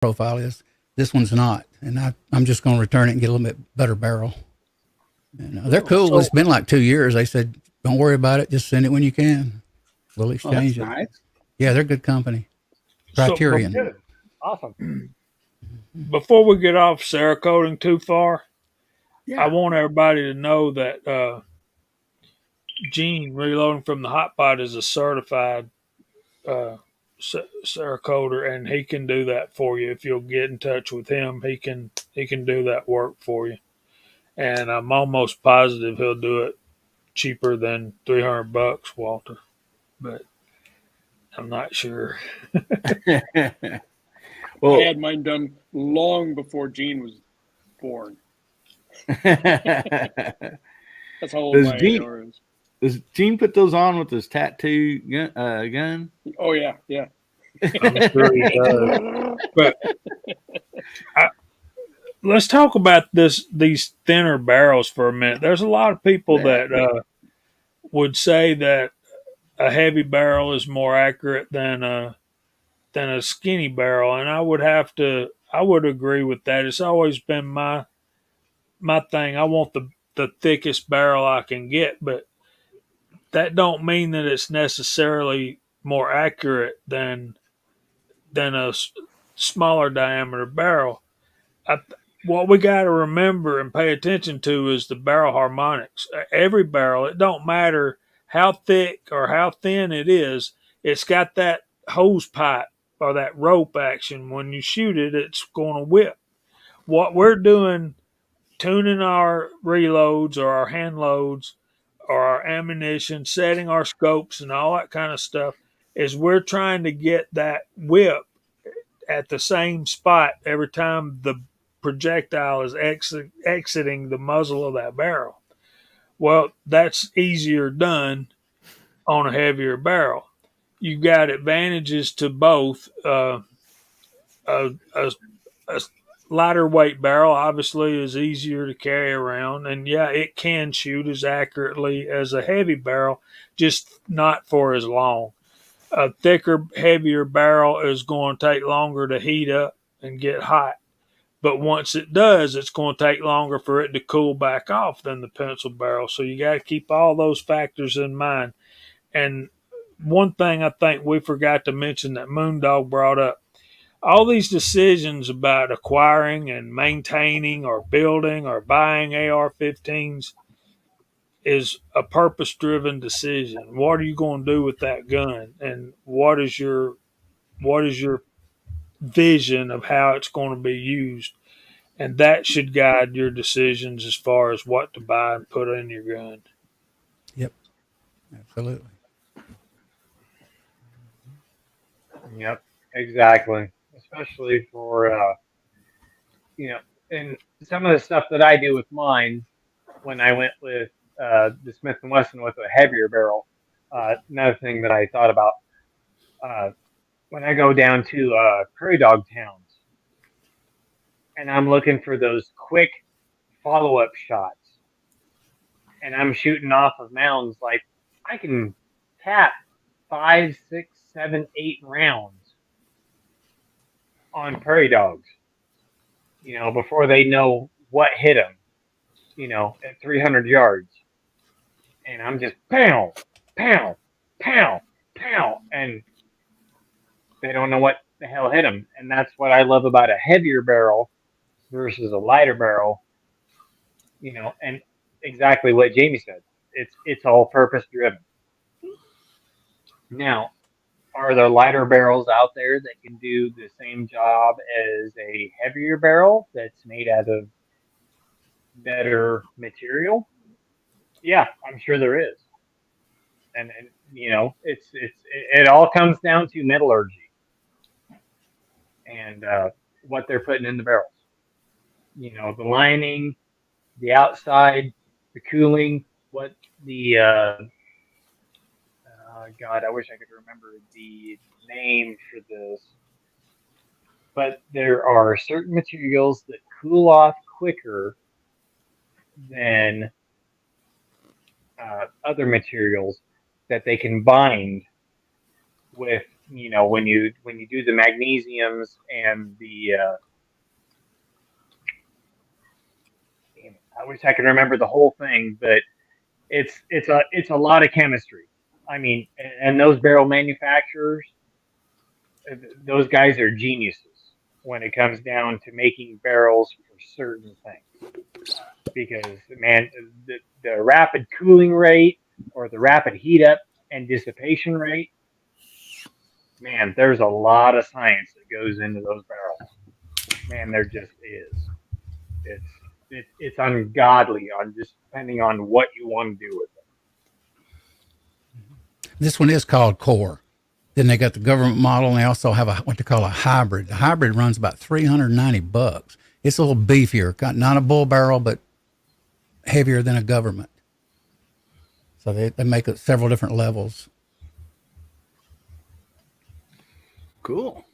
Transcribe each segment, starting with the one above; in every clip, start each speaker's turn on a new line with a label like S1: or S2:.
S1: profile is. This one's not, and I'm just going to return it and get a little bit better barrel. And they're cool.
S2: So-
S1: It's been like 2 years. They said, don't worry about it. Just send it when you can. We'll
S2: Oh,
S1: exchange
S2: that's
S1: it.
S2: nice.
S1: Yeah, they're good company.
S3: So
S1: Criterion.
S4: Good. Awesome.
S3: before we get off Cerakoting too far,
S2: Yeah.
S3: I want everybody to know that Gene Reloading from the Hot Pot is a certified uh, Cerakoter, and he can do that for you. If you'll get in touch with him, he can do that work for you. And I'm almost positive he'll do it cheaper than $300, Walter. But I'm not sure.
S2: I had mine done long before Gene was born. That's how old
S5: Does
S2: my
S5: Gene-
S2: AR is.
S5: Does Gene put those on with his tattoo gun?
S2: Oh yeah, yeah.
S3: I'm sure he does. But let's talk about these thinner barrels for a minute. There's a lot of people that would say that a heavy barrel is more accurate than a skinny barrel, and I would agree with that. It's always been my thing. I want the thickest barrel I can get, but that don't mean that it's necessarily more accurate than a smaller diameter barrel. What we got to remember and pay attention to is the barrel harmonics. Every barrel, it don't matter how thick or how thin it is, it's got that hose pipe or that rope action. When you shoot it, it's going to whip. What we're doing, tuning our reloads or our hand loads or our ammunition, setting our scopes and all that kind of stuff, is we're trying to get that whip at the same spot every time the projectile is exiting the muzzle of that barrel. Well, that's easier done on a heavier barrel. You got advantages to both. A, a lighter weight barrel obviously is easier to carry around, and yeah, it can shoot as accurately as a heavy barrel, just not for as long. A thicker, heavier barrel is going to take longer to heat up and get hot. But once it does, it's going to take longer for it to cool back off than the pencil barrel. So you got to keep all those factors in mind. And one thing I think we forgot to mention that Moondog brought up, all these decisions about acquiring and maintaining or building or buying AR-15s is a purpose-driven decision. What are you going to do with that gun, and what is your vision of how it's going to be used? And that should guide your decisions as far as what to buy and put in your gun.
S1: Yep. Absolutely.
S4: Yep, exactly. Especially for and some of the stuff that I do with mine when I went with the Smith and Wesson with a heavier barrel. Another thing that I thought about when I go down to prairie dog towns and I'm looking for those quick follow up shots, and I'm shooting off of mounds, like I can tap 5, 6, 7, 8 rounds on prairie dogs, before they know what hit them, at 300 yards. And I'm just pow, pow, pow, pow, and they don't know what the hell hit them. And that's what I love about a heavier barrel versus a lighter barrel, and exactly what Jamie said. It's all purpose driven. Now, are there lighter barrels out there that can do the same job as a heavier barrel that's made out of better material? Yeah, I'm sure there is. And it all comes down to metallurgy and what they're putting in the barrels. The lining, the outside, the cooling, what the God, I wish I could remember the name for this. But there are certain materials that cool off quicker than other materials that they can bind with when you do the magnesiums and the damn it, I wish I could remember the whole thing, but it's a lot of chemistry. I mean, and those barrel manufacturers, those guys are geniuses when it comes down to making barrels for certain things. Because man, the rapid cooling rate or the rapid heat up and dissipation rate, man, there's a lot of science that goes into those barrels. Man, there just is. It's ungodly on just depending on what you want to do with it.
S1: This one is called core. Then they got the government model, and they also have what they call a hybrid. The hybrid runs about $390. It's a little beefier, got not a bull barrel, but heavier than a government. So they make it several different levels.
S5: Cool.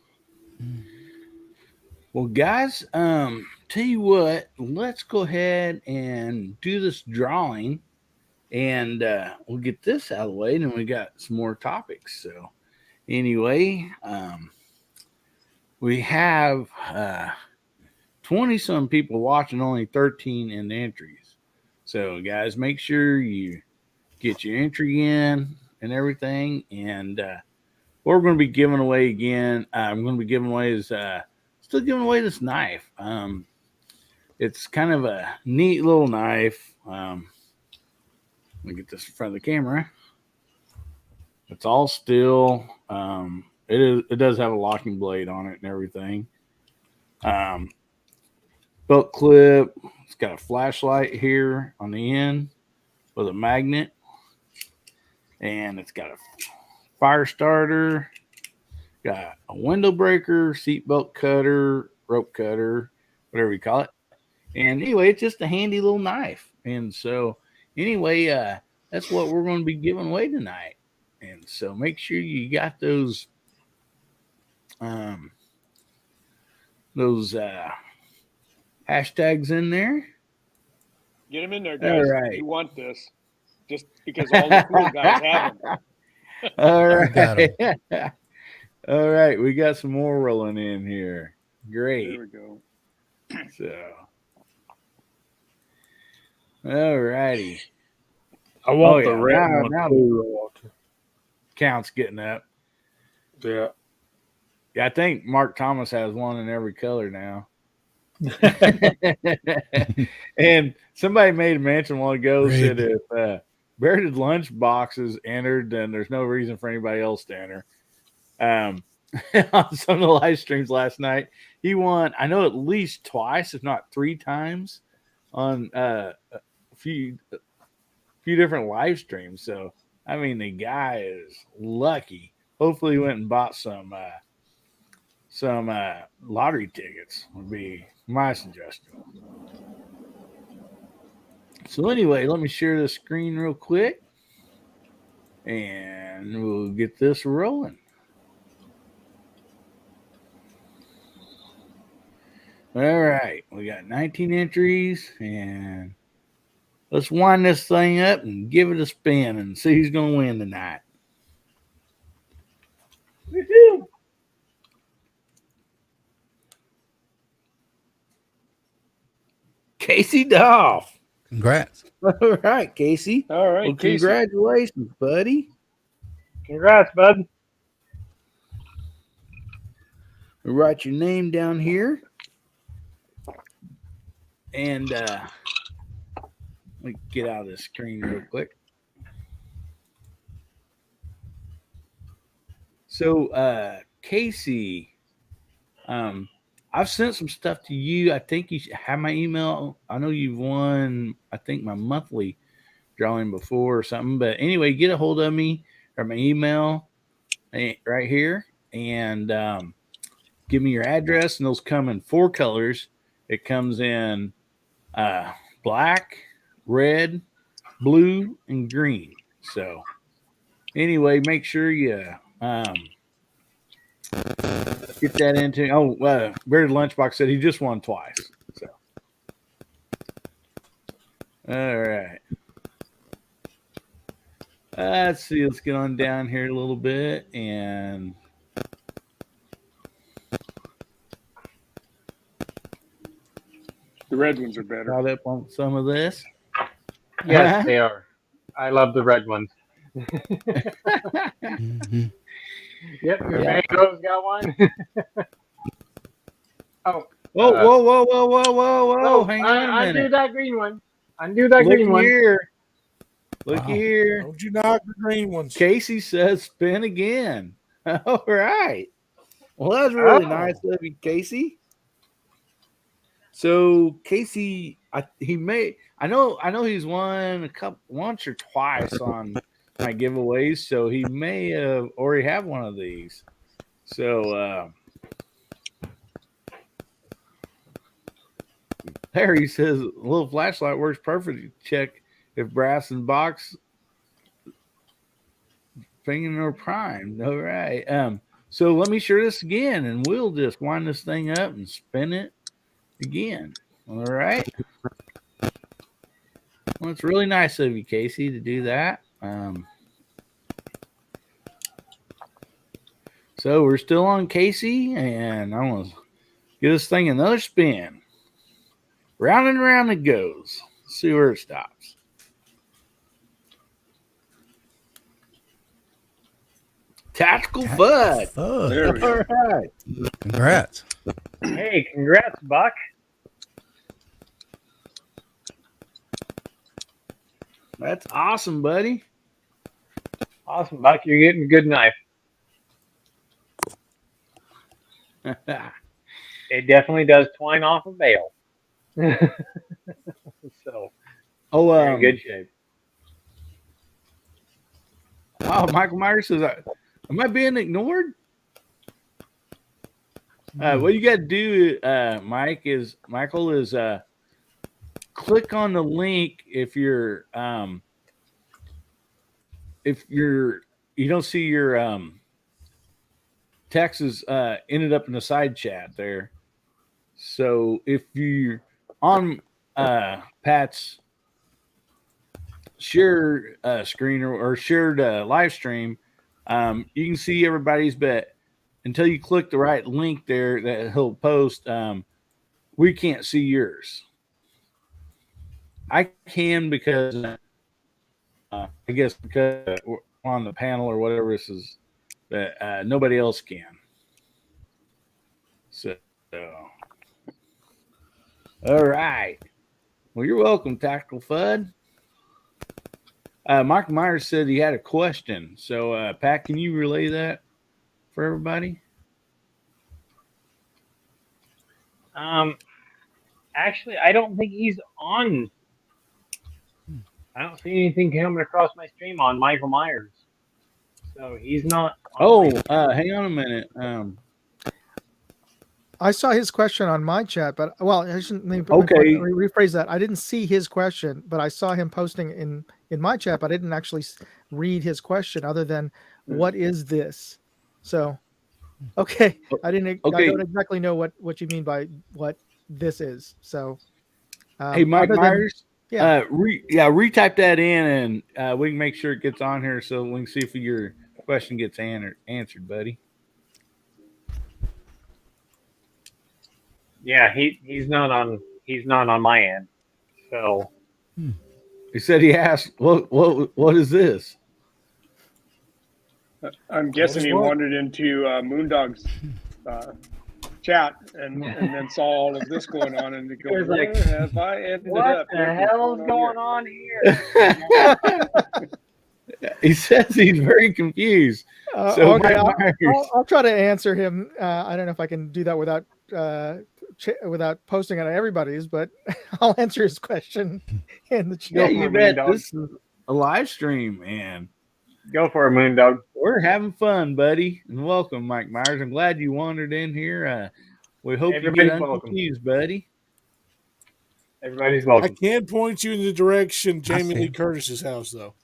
S5: Well, guys, tell you what, let's go ahead and do this drawing, and we'll get this out of the way, and then we got some more topics. So anyway, we have 20 some people watching, only 13 in the entries. So guys, make sure you get your entry in and everything. And what we're going to be giving away again, I'm going to be giving away still giving away this knife. It's kind of a neat little knife. Let me get this in front of the camera. It's all steel. It does have a locking blade on it and everything. Belt clip. It's got a flashlight here on the end with a magnet, and it's got a fire starter. Got a window breaker, seatbelt cutter, rope cutter, whatever you call it. And anyway, it's just a handy little knife. And so anyway, that's what we're going to be giving away tonight. And so make sure you got those hashtags in there.
S2: Get them in there, guys.
S5: All right.
S2: You want this. Just because all the cool guys have them.
S5: All
S1: Got
S5: right. All right. We got some more rolling in here. Great.
S2: There we go.
S5: So, all righty.
S3: I want
S5: Oh,
S3: the
S5: yeah.
S3: red one
S5: Now
S3: too, Walter.
S5: Count's getting up.
S3: Yeah.
S5: Yeah, I think Mark Thomas has one in every color now. And somebody made a mention a while ago, said if Bearded Lunch boxes entered, then there's no reason for anybody else to enter. On some of the live streams last night, he won, I know, at least twice, if not 3 times, on a few different live streams. So, I mean, the guy is lucky. Hopefully, he went and bought some lottery tickets would be my suggestion. So anyway, let me share the screen real quick, and we'll get this rolling. All right, we got 19 entries, and let's wind this thing up and give it a spin and see who's going to win tonight.
S4: Woohoo!
S5: Casey Dolph.
S1: Congrats.
S5: All right, Casey.
S2: All right,
S5: Well,
S2: Casey.
S5: congratulations, buddy.
S4: Congrats, bud.
S5: We'll write your name down here. And let me get out of this screen real quick. So, Casey, I've sent some stuff to you. I think you should have my email. I know you've won, I think, my monthly drawing before or something. But anyway, get a hold of me or my email right here, and give me your address. And those come in 4 colors. It comes in black, red, blue, and green. So anyway, make sure you get that into. Bearded Lunchbox said he just won twice. So all right. Let's see. Let's get on down here a little bit, and
S2: The red ones are better.
S5: Caught up on some of this?
S4: Yes, they are. I love the red ones.
S1: Mhm.
S4: Yep, your
S5: Yeah.
S4: mango's got one. Oh,
S5: Whoa, whoa, whoa, whoa, whoa, whoa, whoa!
S4: no,
S5: Hang on a
S4: undo
S5: minute.
S4: that green one. Undo that
S5: Look
S4: green one.
S5: here. Look
S1: Wow.
S5: here.
S6: Don't you knock the green ones.
S5: Casey says spin again. All right. Well, that's really
S4: Oh.
S5: nice of you, Casey. So Casey, I know he's won once or twice on my giveaways, so he may have already have one of these. So Larry says a little flashlight works perfect to check if brass and box finger or primed. All right. So let me share this again, and we'll just wind this thing up and spin it again. All right. Well, it's really nice of you, Casey, to do that. So we're still on Casey, and I'm going to give this thing another spin. Round and round it goes. Let's see where it stops. Tactical FUD.
S1: Fud.
S2: There we go.
S5: All right.
S1: Congrats.
S4: Hey, congrats, Buck.
S5: That's awesome, buddy.
S4: Awesome, Buck. You're getting a good knife. It definitely does twine off a bale. So,
S5: Oh,
S4: you're in good shape.
S5: Oh, Michael Myers says, "Am I being ignored?" What you got to do, Michael is click on the link if you don't see your text is ended up in the side chat there. So if you're on Pat's shared screen or shared live stream, you can see everybody's, but until you click the right link there that he'll post, we can't see yours. I can because I guess because we're on the panel or whatever this is, but nobody else can. So, all right. Well, you're welcome, Tactical FUD. Michael Myers said he had a question. So, Pat, can you relay that for everybody?
S4: Actually, I don't think he's on. I don't see anything coming across my stream on Michael Myers. So he's not.
S5: Oh, hang on a minute.
S7: I saw his question on my chat, but I shouldn't
S5: Okay.
S7: rephrase that. I didn't see his question, but I saw him posting in my chat, but I didn't actually read his question other than what is this? So, okay. I don't exactly know what you mean by what this is. So,
S5: Hey, Mike Myers.
S7: Yeah.
S5: Retype that in and we can make sure it gets on here so we can see if your question gets answered, buddy.
S4: Yeah, he's not on my end. So
S5: He said he asked, what is this?
S2: I'm guessing he wandered into Moondog's chat and then saw all of this going on and go,
S4: was like,
S2: where have I ended
S4: what
S2: up?
S4: the hell's going on here?
S5: He says he's very confused. So
S7: okay,
S5: Mike Myers,
S7: I'll try to answer him. I don't know if I can do that without posting on everybody's, but I'll answer his question in the chat.
S5: yeah, you bet. This is a live stream, man.
S4: Go for it, Moondog.
S5: We're having fun, buddy, and welcome, Mike Myers. I'm glad you wandered in here. We hope you get unconfused, buddy.
S4: Everybody's
S6: I
S4: welcome.
S6: can point you in the direction Jamie Lee Curtis's house, though.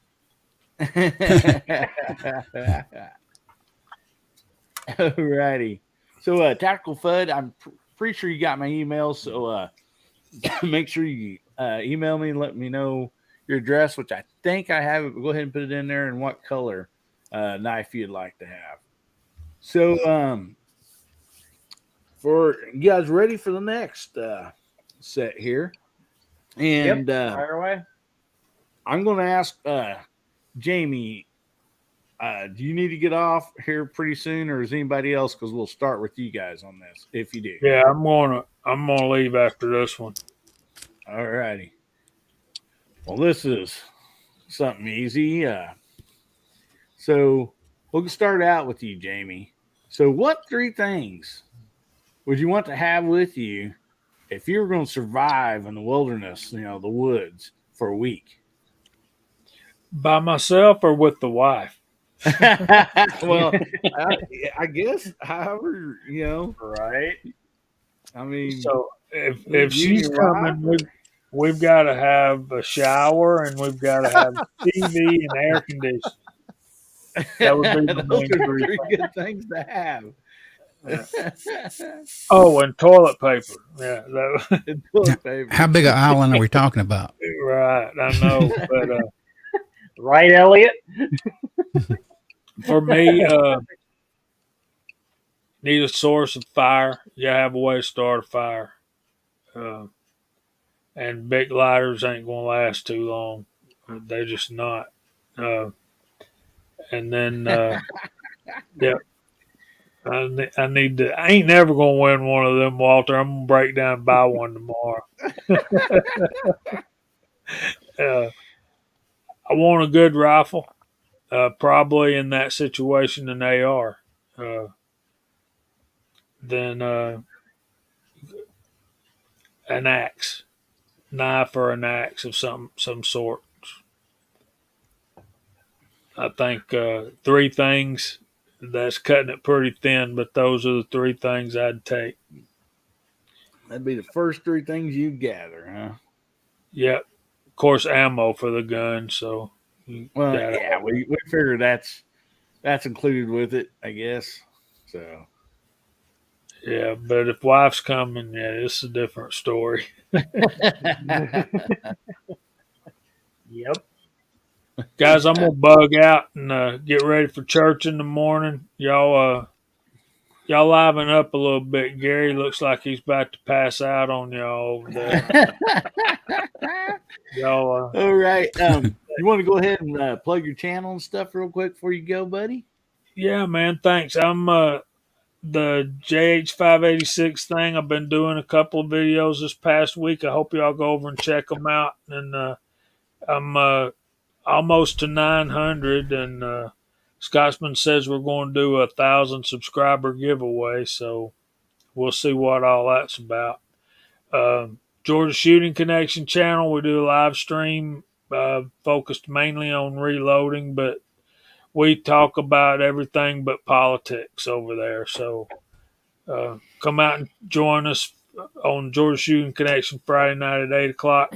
S5: Alrighty. So, Tactical FUD, I'm pretty sure you got my email. So, make sure you email me and let me know your address, which I think I have it. But go ahead and put it in there and what color knife you'd like to have. So, for you guys ready for the next set here. And
S4: fire away.
S5: I'm going to ask Jamie, do you need to get off here pretty soon, or is anybody else? Because we'll start with you guys on this if you do.
S3: Yeah, I'm gonna leave after this one.
S5: All righty. Well, this is something easy. So we'll start out with you, Jamie. So, what 3 things would you want to have with you if you were going to survive in the wilderness, the woods, for a week?
S3: By myself or with the wife?
S5: Well, I guess, however,
S4: Right.
S5: I mean,
S3: So if
S5: you
S3: she's
S5: and your
S3: coming, we've got to have a shower and we've got to have TV and air conditioning. That would be the
S5: those
S3: main
S5: are
S3: 3
S5: 3
S3: things.
S5: good things to have.
S3: Oh, and toilet paper. Yeah, that,
S5: Toilet paper.
S1: How big an island are we talking about?
S3: right. I know, but
S4: Right, Elliot?
S3: for me, need a source of fire. You have a way to start a fire, and big lighters ain't gonna last too long. They're just not. And then, yeah, I need to. I ain't never gonna win one of them, Walter. I'm gonna break down and buy one tomorrow. I want a good rifle, probably in that situation an AR. Then an axe, knife or an axe of some sort. I think 3 things. That's cutting it pretty thin, but those are the 3 things I'd take.
S5: That'd be the first 3 things you gather, huh?
S3: Yep. Of course, ammo for the gun. So,
S5: Well, yeah, we figure that's included with it, I guess. So,
S3: yeah. But if wife's coming, yeah, it's a different story.
S4: Yep.
S3: Guys, I'm gonna bug out and get ready for church in the morning. Y'all liven up a little bit. Gary looks like he's about to pass out on y'all over there. Y'all,
S5: all right. You want to go ahead and plug your channel and stuff real quick before you go, buddy?
S3: yeah, man. Thanks. I'm the JH586 thing. I've been doing a couple of videos this past week. I hope y'all go over and check them out. And I'm almost to 900, and Scotsman says we're going to do 1,000 subscriber giveaway, so we'll see what all that's about. Georgia Shooting Connection channel, we do a live stream focused mainly on reloading, but we talk about everything but politics over there. So come out and join us on Georgia Shooting Connection Friday night at 8 o'clock.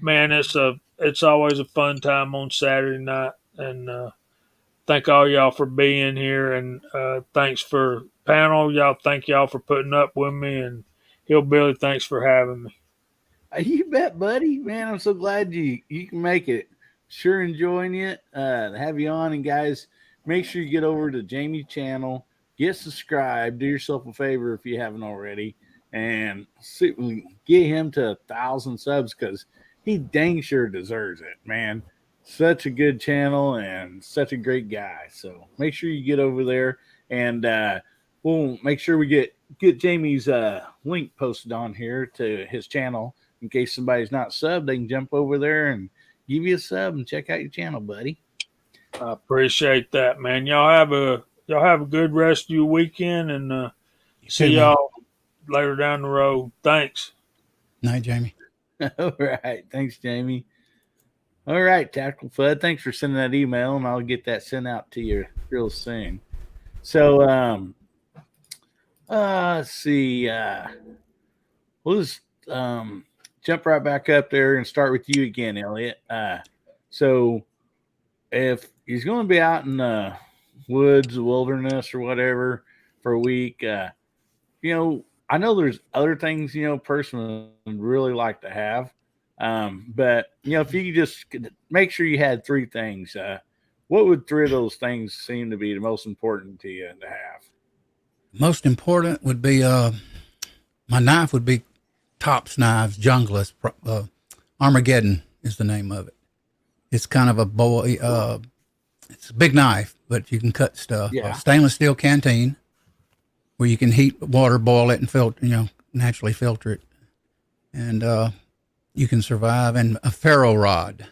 S3: Man, it's always a fun time on Saturday night, and thank all y'all for being here, and thanks for panel. Thank y'all for putting up with me, and Hillbilly, thanks for having me.
S5: You bet, buddy. Man, I'm so glad you can make it. Sure enjoying it. Have you on, and guys, make sure you get over to Jamie's channel, get subscribed, do yourself a favor if you haven't already, and get him to 1,000 subs, because he dang sure deserves it, man. Such a good channel and such a great guy. So make sure you get over there, and we'll make sure we get Jamie's link posted on here to his channel. In case somebody's not subbed, they can jump over there and give you a sub and check out your channel, buddy.
S3: I appreciate that, man. Y'all have a good rest of your weekend, and see y'all later down the road. Thanks.
S1: Night, Jamie.
S5: All right. Thanks, Jamie. All right, Tactical Fud. Thanks for sending that email, and I'll get that sent out to you real soon. So, let's see. We'll just jump right back up there and start with you again, Elliot. So, if he's going to be out in the woods, wilderness, or whatever for a week, I know there's other things, personally would really like to have. But if you just make sure you had 3 things, what would 3 of those things seem to be the most important to you to have?
S1: Most important would be my knife would be tops knives, junglist. Armageddon is the name of it. It's kind of a boy. It's a big knife, but you can cut stuff.
S5: Yeah.
S1: Stainless steel canteen, where you can heat water, boil it, and filter. Naturally filter it, and you can survive. And a ferro rod.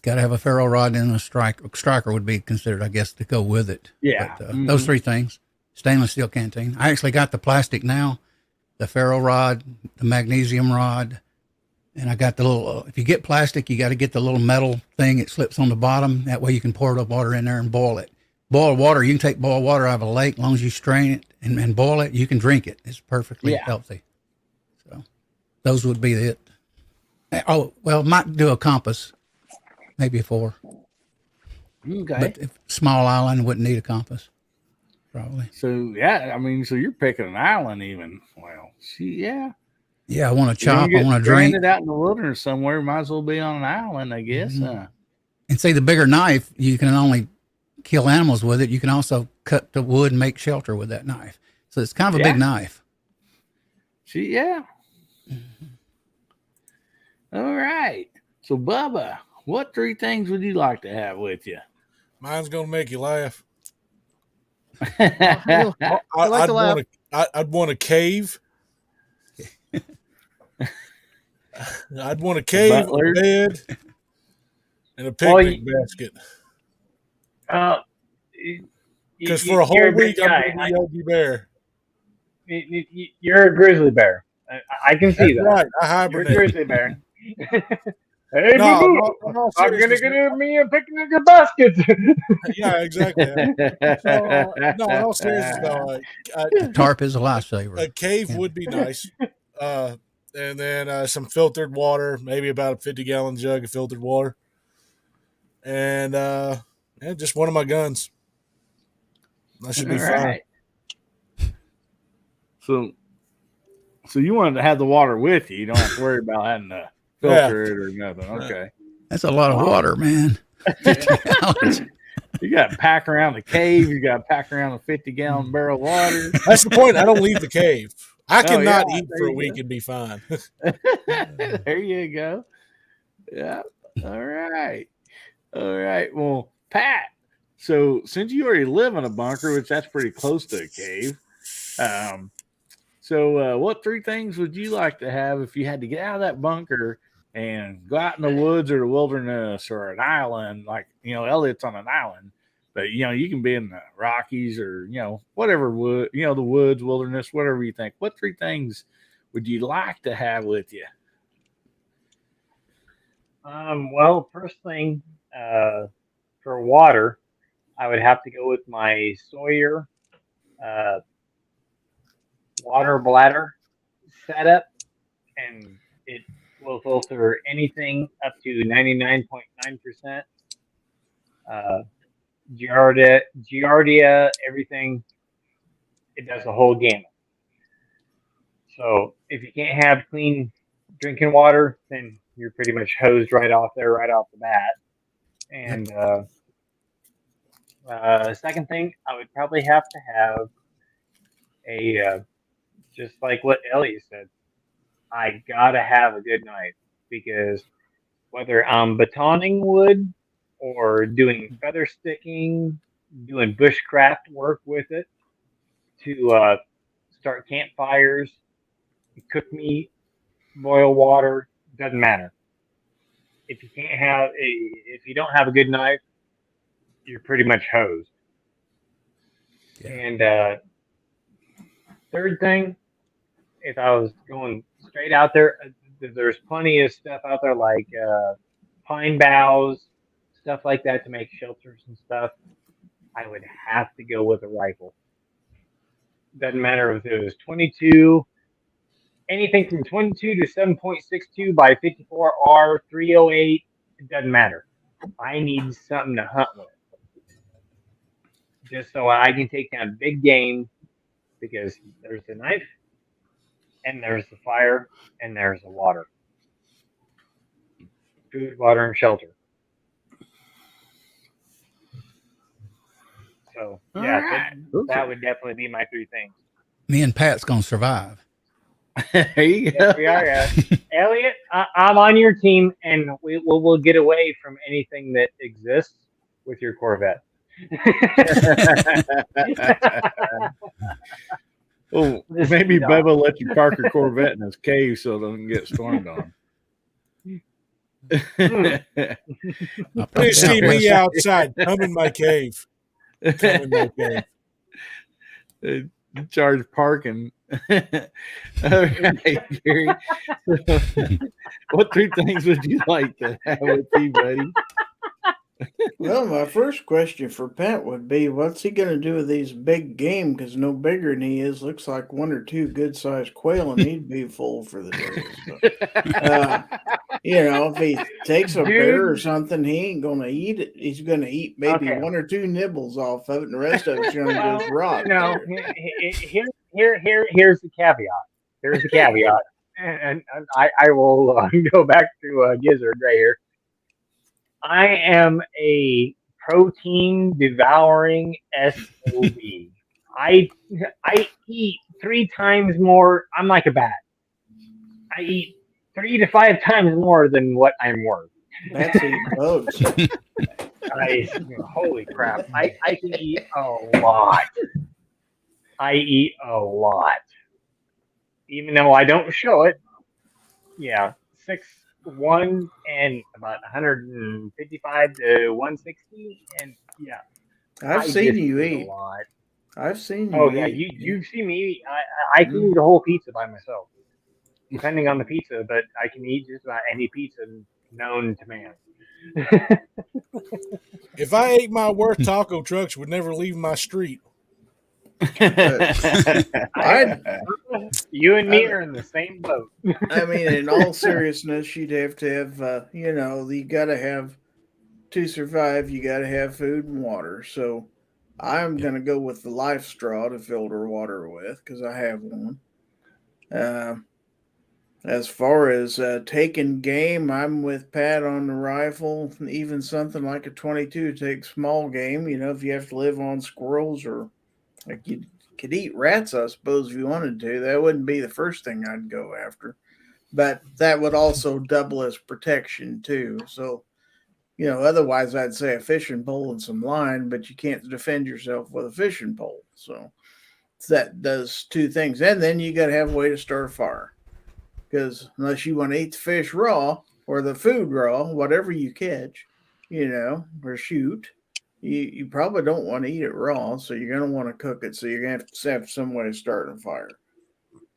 S1: Got to have a ferro rod and a striker would be considered, I guess, to go with it.
S5: Yeah.
S1: But, those three things. Stainless steel canteen. I actually got the plastic now, the ferro rod, the magnesium rod, and I got the little, if you get plastic, you got to get the little metal thing. It slips on the bottom. That way you can pour the water in there and boil it. Boiled water, you can take boiled water out of a lake. As long as you strain it and boil it, you can drink it. It's perfectly healthy. So those would be it. Oh, well, might do a compass. Maybe 4.
S5: Okay.
S1: But if small island wouldn't need a compass, probably.
S5: So yeah, I mean, so you're picking an island even. Well, yeah.
S1: Yeah, I want to chop. I want to drink.
S5: Stranded out in the wilderness somewhere. Might as well be on an island, I guess.
S1: Mm-hmm. And see, the bigger knife, you can only kill animals with it. You can also cut the wood and make shelter with that knife. So it's kind of a big knife.
S5: See, yeah. Mm-hmm. All right. So, Bubba, what 3 things would you like to have with you?
S6: Mine's gonna make you laugh.
S7: I like to laugh.
S6: I'd want a cave. I'd want a cave, a bed, and a picnic basket. Because for a whole week, I'm going to be Yogi Bear.
S4: You're a grizzly bear. I can see that.
S6: Right, I hibernate.
S4: You're a grizzly bear. Hey, I'm gonna get me a picnic basket.
S6: Yeah, exactly. So, no, in all seriousness, though,
S1: tarp is a lifesaver.
S6: A cave would be nice, and then some filtered water, maybe about a 50-gallon jug of filtered water, and just one of my guns. That should be fine.
S5: So you wanted to have the water with you. You don't have to worry about having to filter it or nothing. Okay.
S1: That's a lot of water, man. 50 gallons.
S5: You got to pack around the cave. You got to pack around a 50-gallon barrel of water.
S6: That's the point. I don't leave the cave. I cannot eat for a week and be fine.
S5: There you go. Yeah. All right. Well, Pat, so since you already live in a bunker, which that's pretty close to a cave, so what 3 things would you like to have if you had to get out of that bunker and go out in the woods or the wilderness or an island? Like, Elliot's on an island, but, you can be in the Rockies or, whatever, the woods, wilderness, whatever you think. What 3 things would you like to have with you?
S4: Well, first thing, for water, I would have to go with my Sawyer water bladder setup, and it will filter anything up to 99.9%. Giardia, everything. It does the whole gamut. So if you can't have clean drinking water, then you're pretty much hosed right off the bat. And second thing, I would probably have to have a just like what Elliot said, I gotta have a good knife, because whether I'm batoning wood or doing feather sticking, doing bushcraft work with it to start campfires, cook meat, boil water, doesn't matter. If you don't have a good knife, you're pretty much hosed. Yeah. And third thing, if I was going straight out there, there's plenty of stuff out there like pine boughs, stuff like that to make shelters and stuff. I would have to go with a rifle. Doesn't matter if it was 22, anything from 22 to 7.62 by 54R 308. It doesn't matter. I need something to hunt with, just so I can take down big game, because there's the knife, and there's the fire, and there's the water. Food, water, and shelter. So, yeah, that would definitely be my 3 things.
S1: Me and Pat's going to survive.
S5: There you go.
S4: Yes, we are, guys. Elliot, I'm on your team, and we'll get away from anything that exists with your Corvette.
S5: Oh,
S4: This
S5: maybe
S4: dog.
S5: Bubba let you park your Corvette in his cave so it doesn't get stormed on.
S1: I'll put
S6: Please
S1: that
S6: see
S1: out
S6: me
S1: west.
S6: outside. Come in my cave. Come in my cave.
S5: Charge parking. All right, Gary. So, what 3 things would you like to have with you, buddy?
S8: Well, my first question for Pat would be, what's he going to do with these big game? Because no bigger than he is, looks like 1 or 2 good-sized quail, and he'd be full for the day. So, if he takes a bear or something, he ain't going to eat it. He's going to eat maybe
S4: Okay.
S8: 1 or 2 nibbles off of it, and the rest of it's going to just rot.
S4: No,
S8: there.
S4: here's the caveat. Here's the caveat, and I will go back to Gizzard right here. I am a protein devouring SOB. I eat 3 times more. I'm like a bat. I eat 3 to 5 times more than what I'm worth.
S8: That's eating bugs.
S4: Holy crap! I can eat a lot. I eat a lot, even though I don't show it. Yeah, 6'1" and about 155 to 160, and yeah,
S8: I've
S4: I
S8: seen
S4: just
S8: you
S4: eat
S8: eat.
S4: a lot.
S8: I've seen you
S4: Oh yeah,
S8: eat.
S4: you see me eat. I can eat a whole pizza by myself, depending on the pizza, but I can eat just about any pizza known to man.
S6: If I ate my worth, taco trucks would never leave my street.
S4: You and me are in the same boat.
S8: I mean, in all seriousness, you'd have to have, you got to have, to survive, you got to have food and water. So I'm going to go with the life straw to filter water with because I have one. As far as taking game, I'm with Pat on the rifle. Even something like a 22 takes small game. If you have to live on squirrels or like you could eat rats, I suppose, if you wanted to. That wouldn't be the first thing I'd go after. But that would also double as protection too. So, otherwise I'd say a fishing pole and some line, but you can't defend yourself with a fishing pole. So that does 2 things. And then you got to have a way to start a fire. Because unless you want to eat the fish raw or the food raw, whatever you catch, or shoot, you probably don't want to eat it raw. So you're going to want to cook it. So you're going to have some way of starting a fire.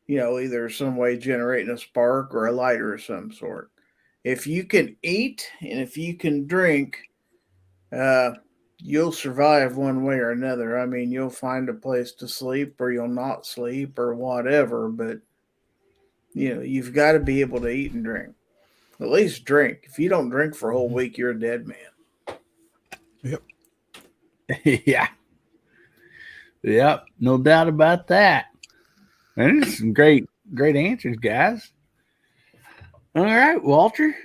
S8: Either some way generating a spark or a lighter of some sort. If you can eat and if you can drink, you'll survive one way or another. I mean, you'll find a place to sleep or you'll not sleep or whatever, but you've got to be able to eat and drink. At least drink. If you don't drink for a whole week, you're a dead man.
S1: Yep.
S5: Yeah. Yep. No doubt about that. And there's some great answers, guys. All right, Walter.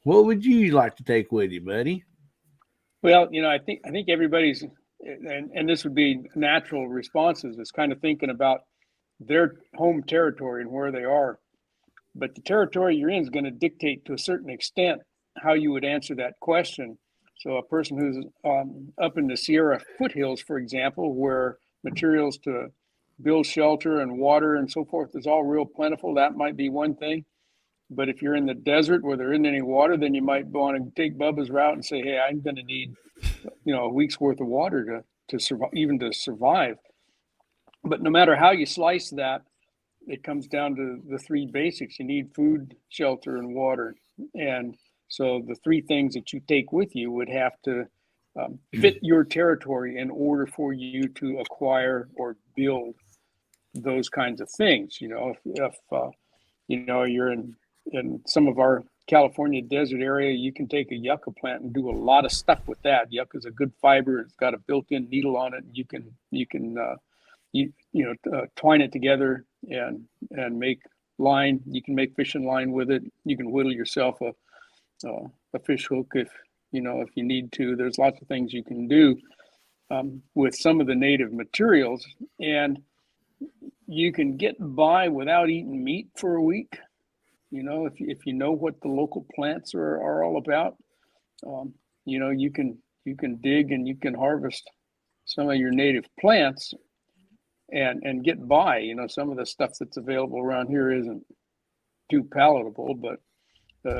S5: What would you like to take with you, buddy?
S2: Well, I think everybody's, and this would be natural responses, is kind of thinking about their home territory and where they are. But the territory you're in is going to dictate to a certain extent how you would answer that question. So a person who's up in the Sierra foothills, for example, where materials to build shelter and water and so forth is all real plentiful, that might be one thing. But if you're in the desert where there isn't any water, then you might want to take Bubba's route and say, hey, I'm going to need, a week's worth of water to survive, even to survive. But no matter how you slice that, it comes down to the 3 basics. You need food, shelter, and water. And so the 3 things that you take with you would have to fit your territory in order for you to acquire or build those kinds of things. If you're in some of our California desert area, you can take a yucca plant and do a lot of stuff with that. Yucca is a good fiber. It's got a built-in needle on it. You can twine it together and make line. You can make fishing line with it. You can whittle yourself a fish hook if you need to. There's lots of things you can do with some of the native materials. And you can get by without eating meat for a week. If you know what the local plants are all about, you can dig and you can harvest some of your native plants and get by. Some of the stuff that's available around here isn't too palatable, but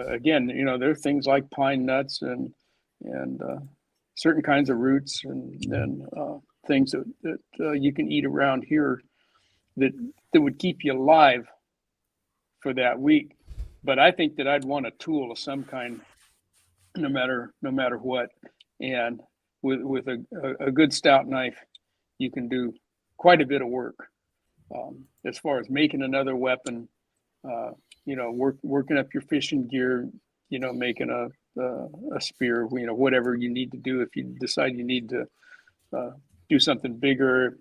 S2: again, there are things like pine nuts and certain kinds of roots and things that you can eat around here that would keep you alive for that week. But I think that I'd want a tool of some kind, no matter what. And with a good stout knife, you can do quite a bit of work as far as making another weapon. Working up your fishing gear. Making a spear. Whatever you need to do if you decide you need to do something bigger.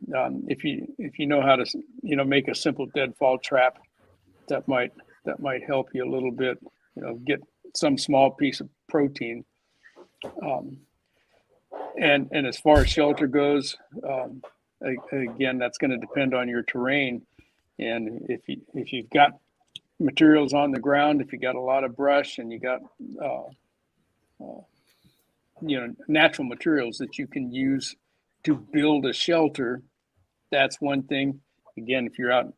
S2: If you know how to make a simple deadfall trap, that might help you a little bit. Get some small piece of protein. And as far as shelter goes, again, that's going to depend on your terrain. And if you've got materials on the ground, if you got a lot of brush and you got natural materials that you can use to build a shelter, that's one thing. Again, if you're out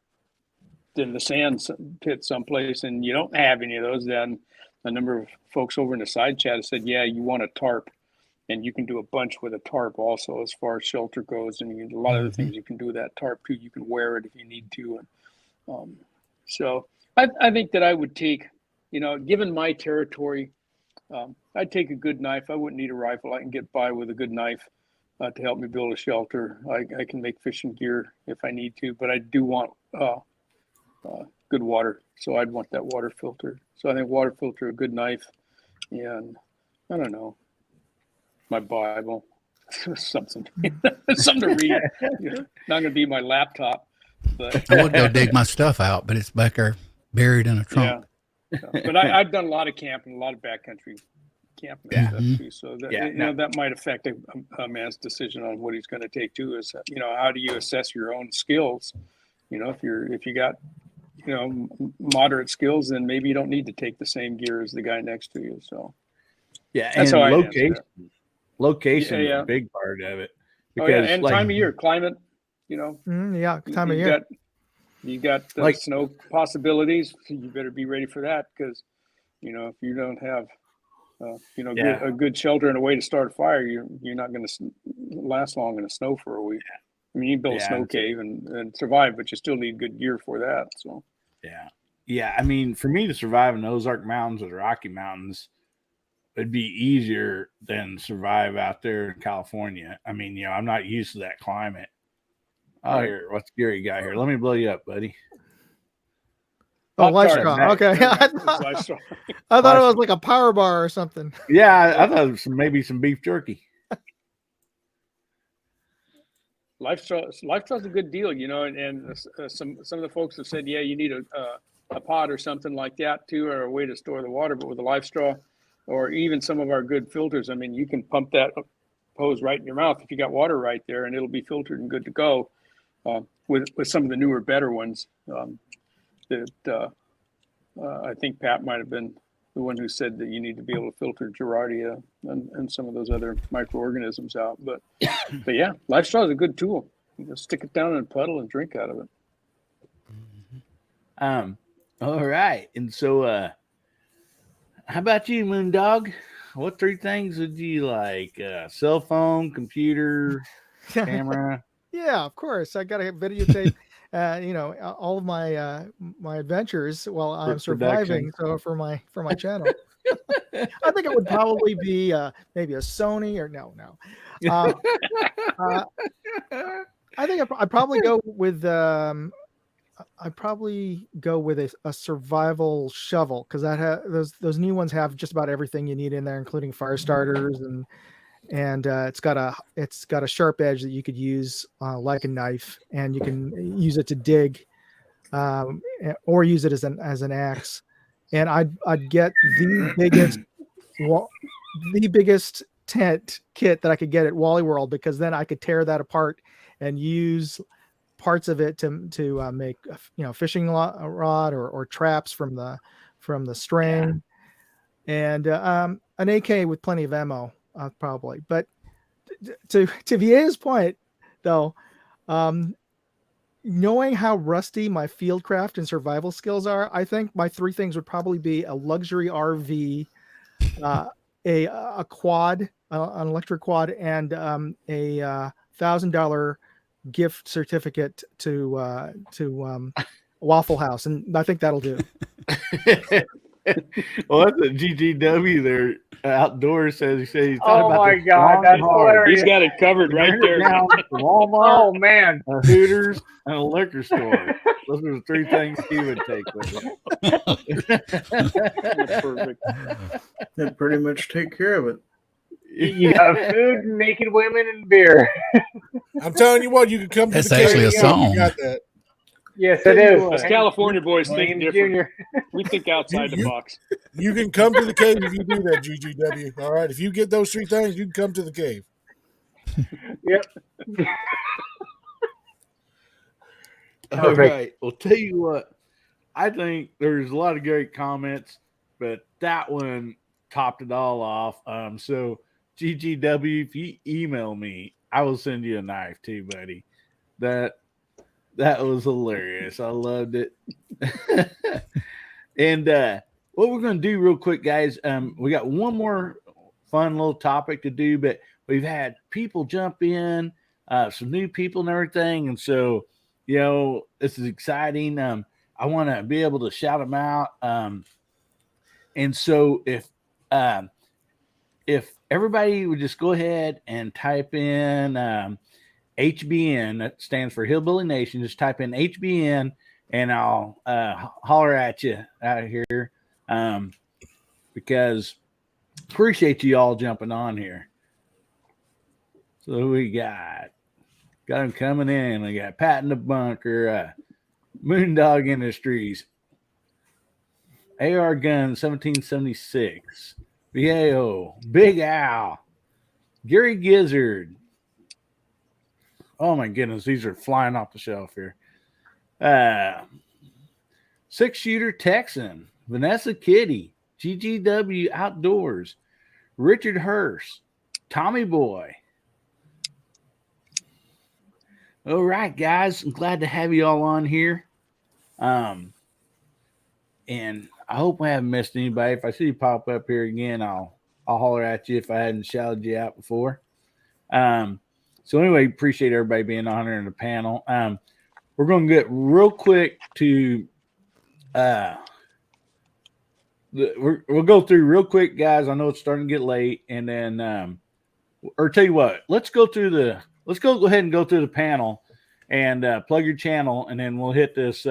S2: in the sand pit someplace and you don't have any of those, then a number of folks over in the side chat have said, yeah, you want a tarp, and you can do a bunch with a tarp also as far as shelter goes. And a lot of the things you can do with that tarp too. You can wear it if you need to. And so I think that I would take, given my territory, I'd take a good knife. I wouldn't need a rifle. I can get by with a good knife to help me build a shelter. I can make fishing gear if I need to, but I do want good water. So I'd want that water filter. So I think water filter, a good knife, and I don't know, my Bible, something to read. Not going to be my laptop, but
S1: I would go dig my stuff out, but it's back there buried in a trunk.
S2: Yeah. But I've done a lot of camping, a lot of backcountry camping and stuff too. So that that might affect a man's decision on what he's going to take too. Is how do you assess your own skills? If you got moderate skills, then maybe you don't need to take the same gear as the guy next to you. So
S5: that's
S2: how
S5: location is a big part of it.
S2: Because and time of year, climate.
S7: Time of year.
S2: You got snow possibilities. You better be ready for that, because if you don't have a good shelter and a way to start a fire, you're not going to last long in the snow for a week. I mean, you can build a snow cave and survive, but you still need good gear for that. So
S5: I mean, for me to survive in the Ozark Mountains or the Rocky Mountains, it'd be easier than survive out there in California. I mean, I'm not used to that climate. Oh, here, what's Gary got here? Let me blow you up, buddy.
S7: Oh, Livestraw. Okay. I thought it was like a power bar or something.
S5: Yeah, I thought it was maybe some beef jerky.
S2: Livestraw's a good deal, and some of the folks have said, yeah, you need a pot or something like that too, or a way to store the water. But with a Livestraw, or even some of our good filters, I mean, you can pump that hose right in your mouth if you got water right there, and it'll be filtered and good to go. With some of the newer, better ones, that I think Pat might have been the one who said that you need to be able to filter Giardia and some of those other microorganisms out. But yeah, Livestraw is a good tool. You just stick it down in a puddle and drink out of it.
S5: All right. And so, how about you, Moondog? What 3 things would you like? Cell phone, computer, camera?
S7: Yeah, of course. I got a videotape, all of my adventures while I'm surviving. So for my channel, I think it would probably be maybe a Sony or no. I think I'd probably go with a survival shovel, because those new ones have just about everything you need in there, including fire starters, and it's got a sharp edge that you could use like a knife, and you can use it to dig, or use it as an axe. And I'd get the biggest tent kit that I could get at Wally World, because then I could tear that apart and use parts of it to make fishing rod or traps from the string, and an AK with plenty of ammo, probably. But to Vieira's point, though, knowing how rusty my fieldcraft and survival skills are, I think my three things would probably be a luxury RV, a quad, an electric quad, and a $1,000 gift certificate to Waffle House, and I think that'll do.
S5: Well, that's what GGW there outdoors says. He says he's
S4: Oh my God, that's hilarious.
S2: He's got it covered right there.
S5: Down to Walmart,
S4: Oh man,
S5: a Hooters, and a liquor store. Those are the three things he would take with him.
S2: That's perfect.
S8: That pretty much take care of it.
S4: you got food, naked women, and beer.
S6: I'm telling you what, you can come to
S1: That's
S6: the
S1: actually a
S6: cave.
S1: song.
S6: You got that.
S4: Yes, it is.
S2: Us California boys think
S4: James
S2: different.
S4: Jr.
S2: We think outside the box.
S6: You can come to the cave if you do that, GGW. All right. If you get those three things, you can come to the cave.
S4: Yep.
S5: All
S4: Perfect.
S5: right. Well, tell you what, I think there's a lot of great comments, but that one topped it all off. So GGW, if you email me, I will send you a knife too, buddy. That was hilarious. I loved it. And what we're going to do real quick, guys, we got one more fun little topic to do, but we've had people jump in, some new people and everything. And so, this is exciting. I want to be able to shout them out. And so if everybody would just go ahead and type in HBN, that stands for Hillbilly Nation. Just type in HBN, and I'll holler at you out here because appreciate you all jumping on here. So we got them coming in. We got Pat in the Bunker, Moondog Industries, AR Gun 1776, Viejo, Big Al, Gary Gizzard. Oh my goodness, these are flying off the shelf here. 6-shooter Texan, Vanessa Kitty, GGW Outdoors, Richard Hurst, Tommy Boy. All right, guys, I'm glad to have you all on here. And I hope I haven't missed anybody. If I see you pop up here again, I'll holler at you if I hadn't shouted you out before. So anyway, appreciate everybody being on here in the panel. We're going to get real quick to we'll go through real quick, guys. I know it's starting to get late, and then or tell you what, let's go ahead and go through the panel and plug your channel, and then we'll hit this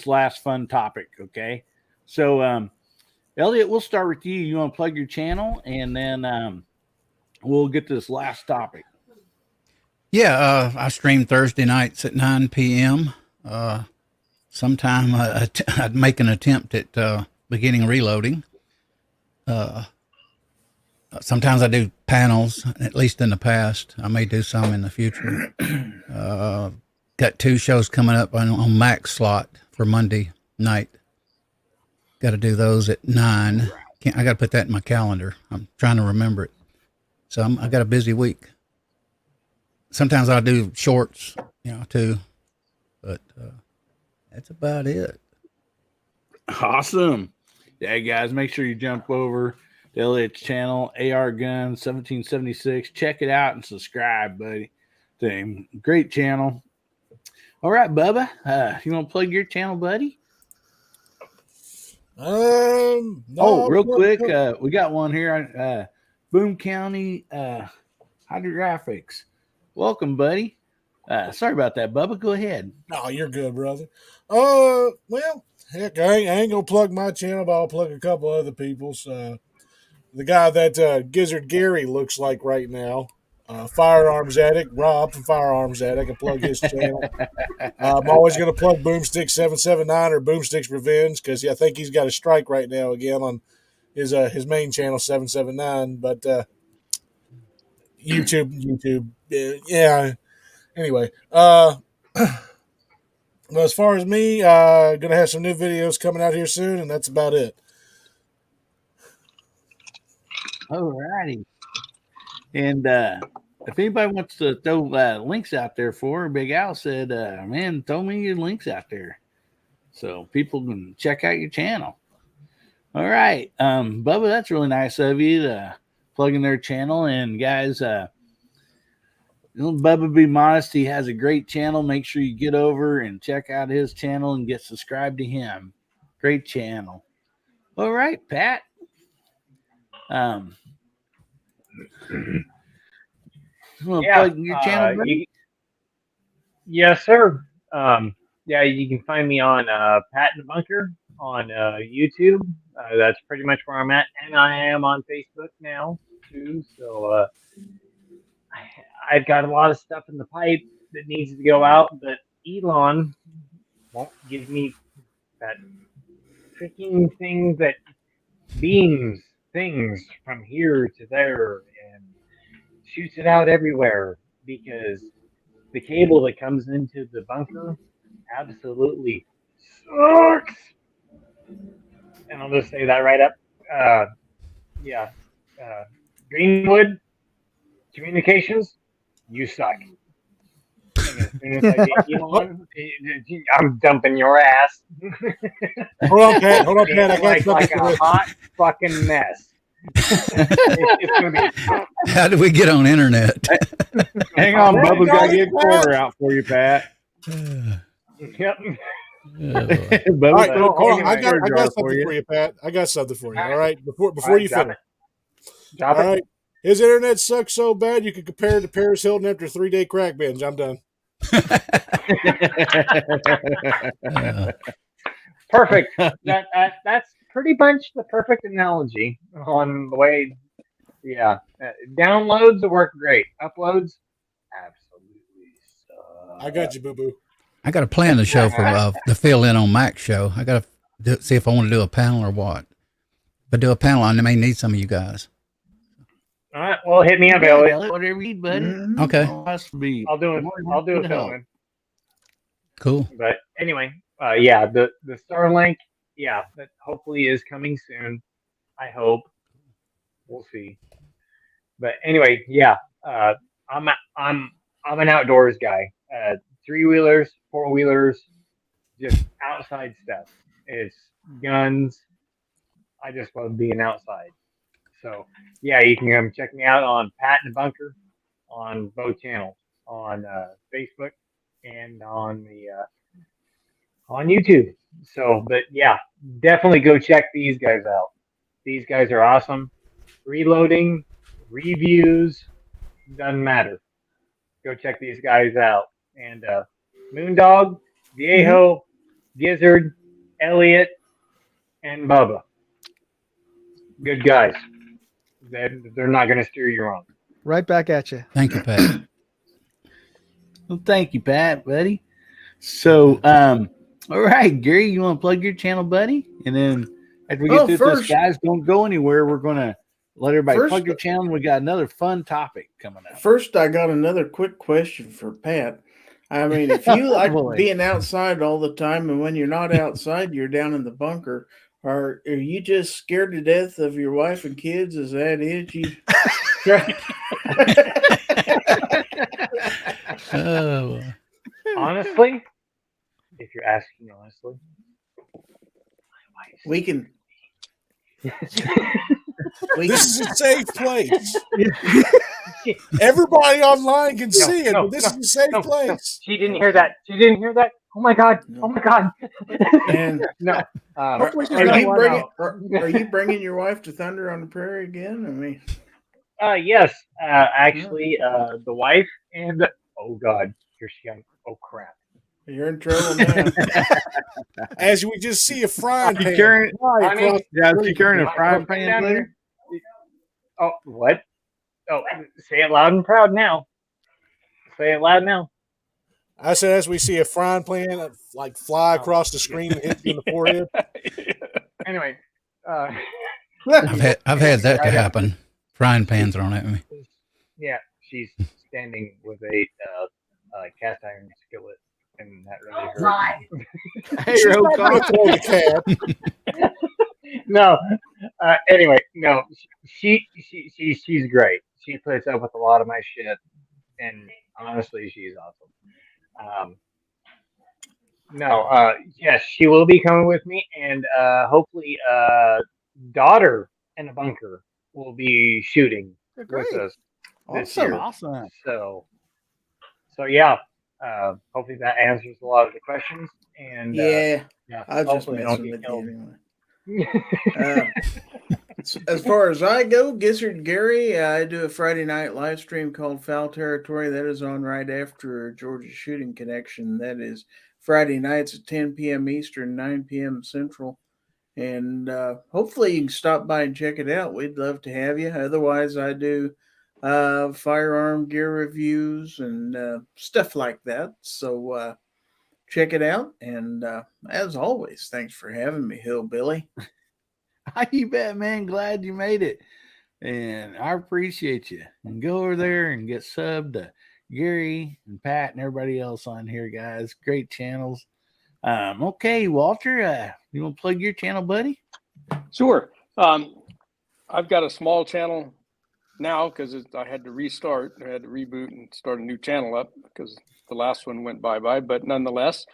S5: last fun topic. Okay, so Elliot, we'll start with you. You want to plug your channel, and then we'll get to this last topic.
S1: Yeah, I stream Thursday nights at 9 p.m. Sometime I'd make an attempt at beginning reloading. Sometimes I do panels, at least in the past. I may do some in the future. Got 2 shows coming up on Max slot for Monday night. Got to do those at 9. I got to put that in my calendar. I'm trying to remember it. So I got a busy week. Sometimes I'll do shorts, too. But that's about it.
S5: Awesome. Yeah, guys, make sure you jump over to Elliot's channel, AR Gun 1776. Check it out and subscribe, buddy. To him. Great channel. All right, Bubba. You want to plug your channel, buddy?
S6: No,
S5: real quick, we got one here. Boone County Hydrographics. Welcome, buddy. Sorry about that, Bubba. Go ahead.
S6: No, you're good, brother. Well, heck, I ain't gonna plug my channel, but I'll plug a couple other people's. The guy that Gizzard Gary looks like right now, Firearms Addict, Rob from Firearms Addict. I can plug his channel. I'm always gonna plug Boomstick 779 or Boomstick's Revenge because I think he's got a strike right now again on his main channel 779, but YouTube. Yeah. Anyway, Well, as far as me, gonna have some new videos coming out here soon, and that's about it.
S5: Alrighty. And if anybody wants to throw links out there for her, Big Al said, man, throw me your links out there so people can check out your channel. All right. Bubba, that's really nice of you to plug in their channel. And guys, Bubba Be Modest, he has a great channel. Make sure you get over and check out his channel and get subscribed to him. Great channel. All right, Pat. Plug your channel, buddy?
S4: Yes, sir. Yeah, you can find me on Pat in the Bunker on YouTube. That's pretty much where I'm at, and I am on Facebook now too. So I've got a lot of stuff in the pipe that needs to go out, but Elon won't give me that freaking thing that beams things from here to there and shoots it out everywhere, because the cable that comes into the bunker absolutely sucks. And I'll just say that right up. Yeah. Greenwood Communications, you suck. And as soon as I get Elon, I'm dumping your ass.
S6: Hold on, Pat. Hold on, Pat. I got
S4: like a hot fucking mess. It's gonna be.
S1: How did we get on internet?
S5: Hang on, Bubba's got to get a quarter out for you, Pat.
S4: Yep.
S6: All right, hold on. I got something for you, Pat. I got something for you. All right, before you finish. All right. His internet sucks so bad you can compare it to Paris Hilton after a 3-day crack binge. I'm done.
S4: Perfect. That's pretty much the perfect analogy on the way. Yeah, downloads work great. Uploads, absolutely suck.
S6: I got you, boo boo.
S1: I got to plan the show for the fill in on Mac's show. I got to see if I want to do a panel or what. If I do a panel, I may need some of you guys.
S4: All right, well, hit me up, Elliot.
S5: Whatever you need, buddy.
S1: Okay.
S4: I'll do a fill-in.
S1: Cool.
S4: But anyway, yeah, the Starlink, yeah, that hopefully is coming soon. I hope. We'll see. But anyway, yeah, I'm an outdoors guy. 3-wheelers, 4-wheelers, just outside stuff. It's guns. I just love being outside. So yeah, you can come check me out on Pat in the Bunker on both channels, on Facebook and on the on YouTube. So, but yeah, definitely go check these guys out. These guys are awesome. Reloading, reviews, doesn't matter. Go check these guys out. And Moondog, Viejo, Gizzard, Elliot, and Bubba. Good guys. They're not going to steer you wrong.
S7: Right back at you.
S1: Thank you, Pat.
S5: Well, thank you, Pat, buddy. So, all right, Gary, you want to plug your channel, buddy? And then after we get through this, guys, don't go anywhere. We're going to let everybody plug your channel. We got another fun topic coming up.
S8: First, I got another quick question for Pat. I mean, if you like being outside all the time, and when you're not outside, you're down in the bunker, are you just scared to death of your wife and kids? Is that it? You
S4: honestly, if you're asking honestly,
S8: we can.
S6: This is a safe place. Everybody online can see it, but this is a safe place.
S4: No. She didn't hear that. Oh my god!
S8: No.
S4: Oh my god!
S8: And
S4: no.
S8: Are you bringing your wife to Thunder on the Prairie again? I mean,
S4: yes. Actually, the wife and oh god, here she comes. Oh crap!
S8: You're in trouble now.
S6: As we just see a frying pan.
S5: She carrying a frying pan later?
S4: Oh, what? Oh, say it loud and proud now. Say it loud now.
S6: I said, as we see a frying pan like fly across the screen and hit you in the forehead.
S4: Anyway,
S1: I've had that to happen. Frying pans thrown at me.
S4: Yeah, she's standing with a cast iron skillet and that really hurt.
S5: Hey,
S6: She's not
S5: Rokon.
S6: going to throw the cat.
S4: No. Anyway, no. She's great. She puts up with a lot of my shit, and honestly, she's awesome. No. Yes, she will be coming with me, and hopefully, daughter in a bunker will be shooting
S7: Great.
S4: with us this
S5: Awesome,
S4: year.
S5: awesome.
S4: So yeah. Hopefully that answers a lot of the questions, and
S8: Yeah,
S4: yeah,
S8: I was just
S4: hopefully I don't
S8: messing
S4: get
S8: with
S4: killed.
S8: you anyway. As far as I go, Gizzard Gary, I do a Friday night live stream called Foul Territory. That is on right after Georgia Shooting Connection. That is Friday nights at 10 p.m. Eastern, 9 p.m. Central. And hopefully you can stop by and check it out. We'd love to have you. Otherwise, I do firearm gear reviews and stuff like that. So check it out. And as always, thanks for having me, Hillbilly.
S5: You bet, man. Glad you made it. And I appreciate you. And go over there and get subbed to Gary and Pat and everybody else on here, guys. Great channels. Okay, Walter, you want to plug your channel, buddy?
S2: Sure. I've got a small channel now because I had to restart. I had to reboot and start a new channel up because the last one went bye-bye. But nonetheless,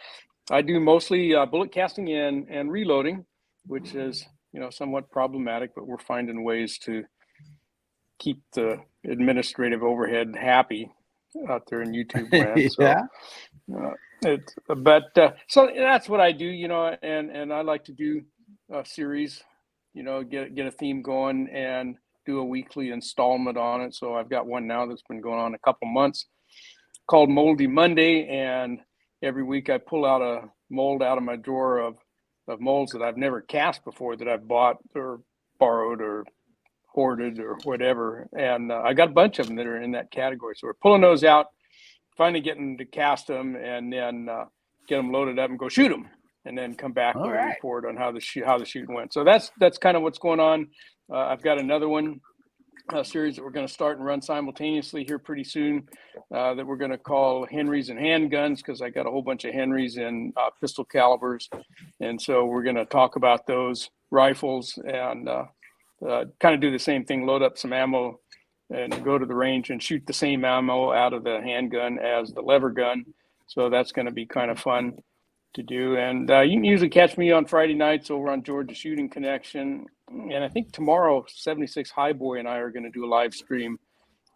S2: I do mostly bullet casting and reloading, which is, somewhat problematic, but we're finding ways to keep the administrative overhead happy out there in YouTube land.
S5: Yeah.
S2: So that's what I do, and I like to do a series, get a theme going and do a weekly installment on it. So I've got one now that's been going on a couple months called Moldy Monday, and every week I pull out a mold out of my drawer of molds that I've never cast before, that I've bought or borrowed or hoarded or whatever. And I got a bunch of them that are in that category. So we're pulling those out, finally getting to cast them, and then get them loaded up and go shoot them, and then come back with a report on how the shooting went. So that's kind of what's going on. I've got another one, a series that we're going to start and run simultaneously here pretty soon, that we're going to call Henrys and Handguns, because I got a whole bunch of Henrys and pistol calibers. And so we're going to talk about those rifles and kind of do the same thing, load up some ammo and go to the range and shoot the same ammo out of the handgun as the lever gun. So that's going to be kind of fun to do. And you can usually catch me on Friday nights over on Georgia Shooting Connection. And I think tomorrow, 76 Highboy and I are going to do a live stream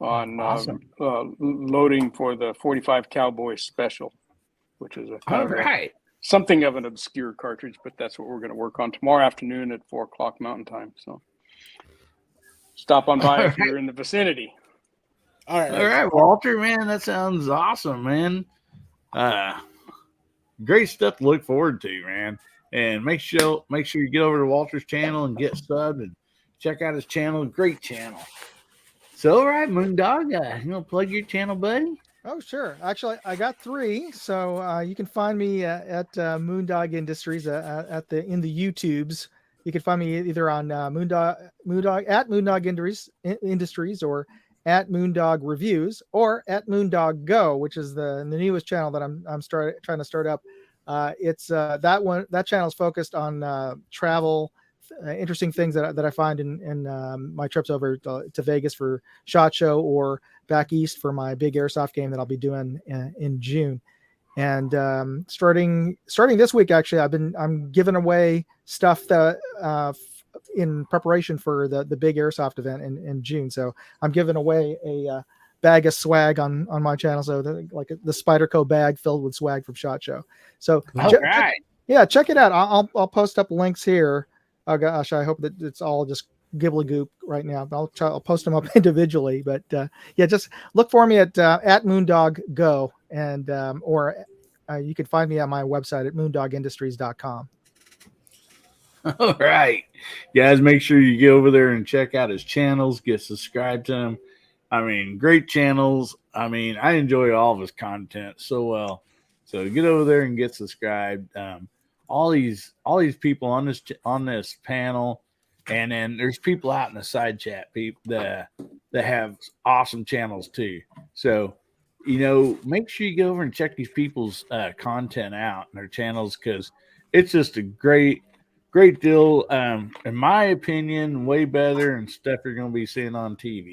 S2: on
S5: Awesome.
S2: loading for the 45 Cowboy Special, which is a kind
S5: All
S2: of
S5: right.
S2: something of an obscure cartridge, but that's what we're going to work on tomorrow afternoon at 4:00 Mountain Time. So stop on by if you're in the vicinity.
S6: All right.
S5: All right, Walter, man, that sounds awesome, man. Great stuff to look forward to, man. And make sure you get over to Walter's channel and get subbed and check out his channel. Great channel. So, all right, Moondog, you want to plug your channel, buddy?
S7: Oh, sure. Actually, I got 3. So you can find me at Moondog Industries in the YouTubes. You can find me either on Moondog Industries, or at Moondog Reviews, or at Moondog Go, which is the newest channel that I'm trying to start up. It's that channel is focused on travel, interesting things that I find in my trips over to Vegas for SHOT Show, or back east for my big airsoft game that I'll be doing in June. And starting this week, actually, I'm giving away stuff that in preparation for the big airsoft event in June. So I'm giving away a bag of swag on my channel. So like the Spyderco bag filled with swag from SHOT Show. So check it out. I'll post up links here. Oh gosh, I hope that it's all just gibbly goop right now. I'll post them up individually, but just look for me at Moondog Go, and or you can find me on my website at moondogindustries.com.
S5: All right, guys, make sure you get over there and check out his channels, get subscribed to him. I mean, great channels. I mean, I enjoy all of his content so well. So get over there and get subscribed. All these people on this panel, and then there's people out in the side chat, people that have awesome channels too. So make sure you go over and check these people's content out and their channels, because it's just a great deal. In my opinion, way better than stuff you're going to be seeing on TV,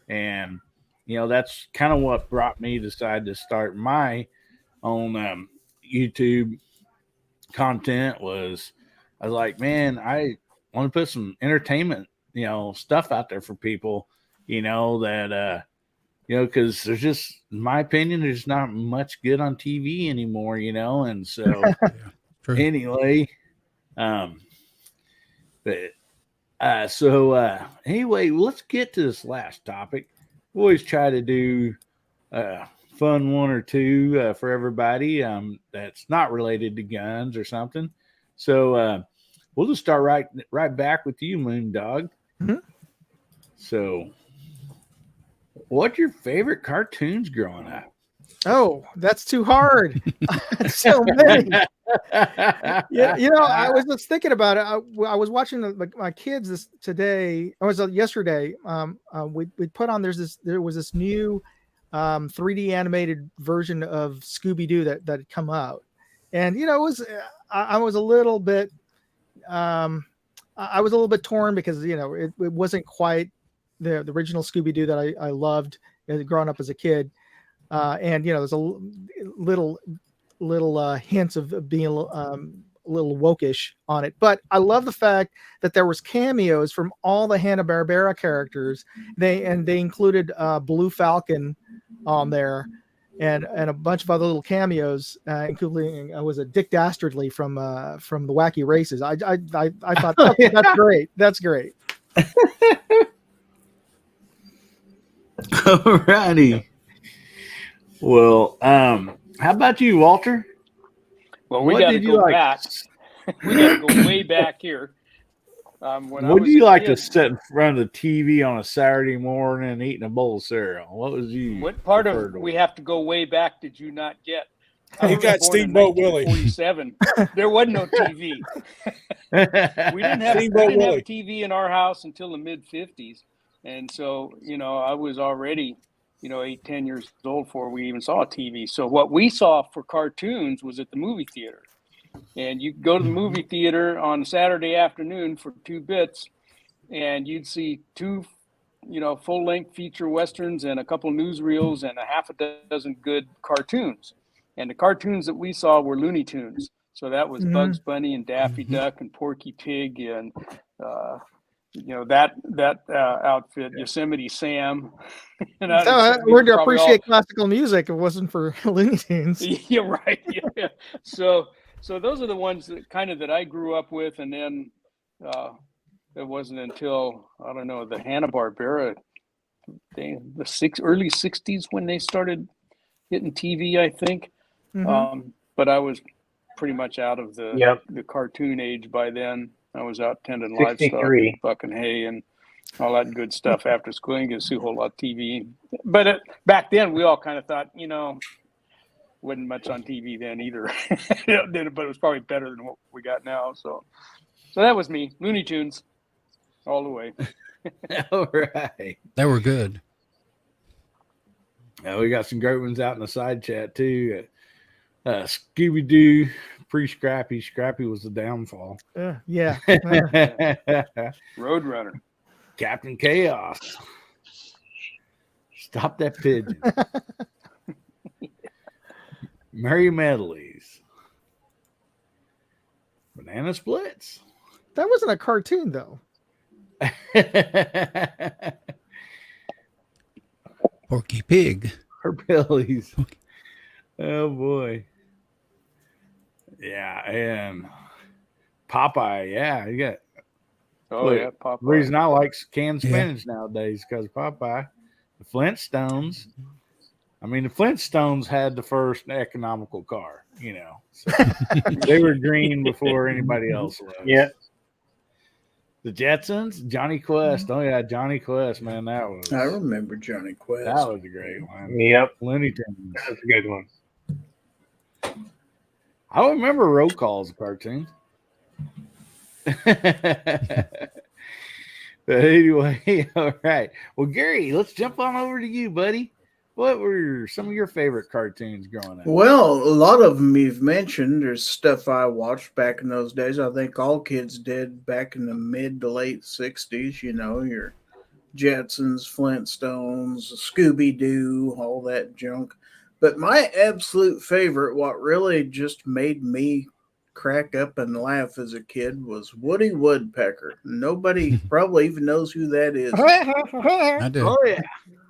S5: and that's kind of what brought me to decide to start my own YouTube content. Was I was like, man, I want to put some entertainment, stuff out there for people, that because there's just, in my opinion, there's not much good on TV anymore, and so
S1: True.
S5: anyway, anyway, let's get to this last topic. We always try to do fun one or two for everybody that's not related to guns or something. So we'll just start right back with you, Moondog.
S7: Mhm.
S5: So, what's your favorite cartoons growing up?
S7: Oh, that's too hard. So many. Yeah, I was just thinking about it. I was watching my kids today. I was yesterday. We put on there was this new 3D animated version of Scooby Doo that had come out, and it was I was a little bit I was a little bit torn because it wasn't quite the original Scooby Doo that I loved growing up as a kid. And there's a little hints of being a little wokish on it, but I love the fact that there was cameos from all the Hanna-Barbera characters. They included Blue Falcon on there, and a bunch of other little cameos, including was it Dick Dastardly from the Wacky Races. I thought that's great. That's great.
S5: Alrighty. Well, how about you, Walter?
S2: Well, we got to go back. We got to go way back here.
S5: What do you like to sit in front of the TV on a Saturday morning eating a bowl of cereal? What was you?
S2: What part of we have to go way back did you not get?
S6: You got Steamboat Willie.
S2: 47. There was no TV. We didn't have a TV in our house until the mid 50s, and so I was already 8-10 years old before we even saw a TV. So what we saw for cartoons was at the movie theater. And you go to the movie theater on Saturday afternoon for 2 bits, and you'd see 2, full-length feature westerns and a couple newsreels and a half a dozen good cartoons. And the cartoons that we saw were Looney Tunes. So that was Bugs Bunny and Daffy Duck and Porky Pig and that outfit, Yosemite Sam.
S7: We're to appreciate classical music. It wasn't for Looney Tunes.
S2: Yeah, right. Yeah. So those are the ones that I grew up with, and then it wasn't until the Hanna-Barbera thing, early '60s when they started hitting TV, I think. But I was pretty much out of the cartoon age by then. I was out tending livestock, bucking hay, and all that good stuff after school. You didn't see a whole lot of TV. But back then, we all kind of thought, wasn't much on TV then either. But it was probably better than what we got now. So that was me. Looney Tunes, all the way.
S5: All right.
S1: They were good.
S5: We got some great ones out in the side chat, too. Scooby-Doo. Pre-Scrappy. Scrappy was the downfall.
S7: Yeah.
S2: Roadrunner.
S5: Captain Chaos. Stop that pigeon. Merry Medleys. Banana Splits.
S7: That wasn't a cartoon, though.
S1: Porky Pig.
S5: Hillbillies. Oh, boy. Yeah, and Popeye, you got.
S2: Popeye.
S5: The reason I like canned spinach nowadays because Popeye, the Flintstones. I mean, the Flintstones had the first economical car, So they were green before anybody else was.
S4: Yeah.
S5: The Jetsons, Johnny Quest. Oh yeah, Johnny Quest, man, that was.
S8: I remember Johnny Quest.
S5: That was a great one.
S4: Yep.
S5: Looney Tunes.
S4: That's a good one.
S5: I don't remember Roll Call as a cartoon. But anyway, all right. Well, Gary, let's jump on over to you, buddy. What were some of your favorite cartoons growing up?
S8: Well, a lot of them you've mentioned. There's stuff I watched back in those days. I think all kids did back in the mid to late 60s. You know, your Jetsons, Flintstones, Scooby Doo, all that junk. But my absolute favorite, what really just made me crack up and laugh as a kid, was Woody Woodpecker. Nobody probably even knows who that is.
S1: I do.
S5: Oh yeah.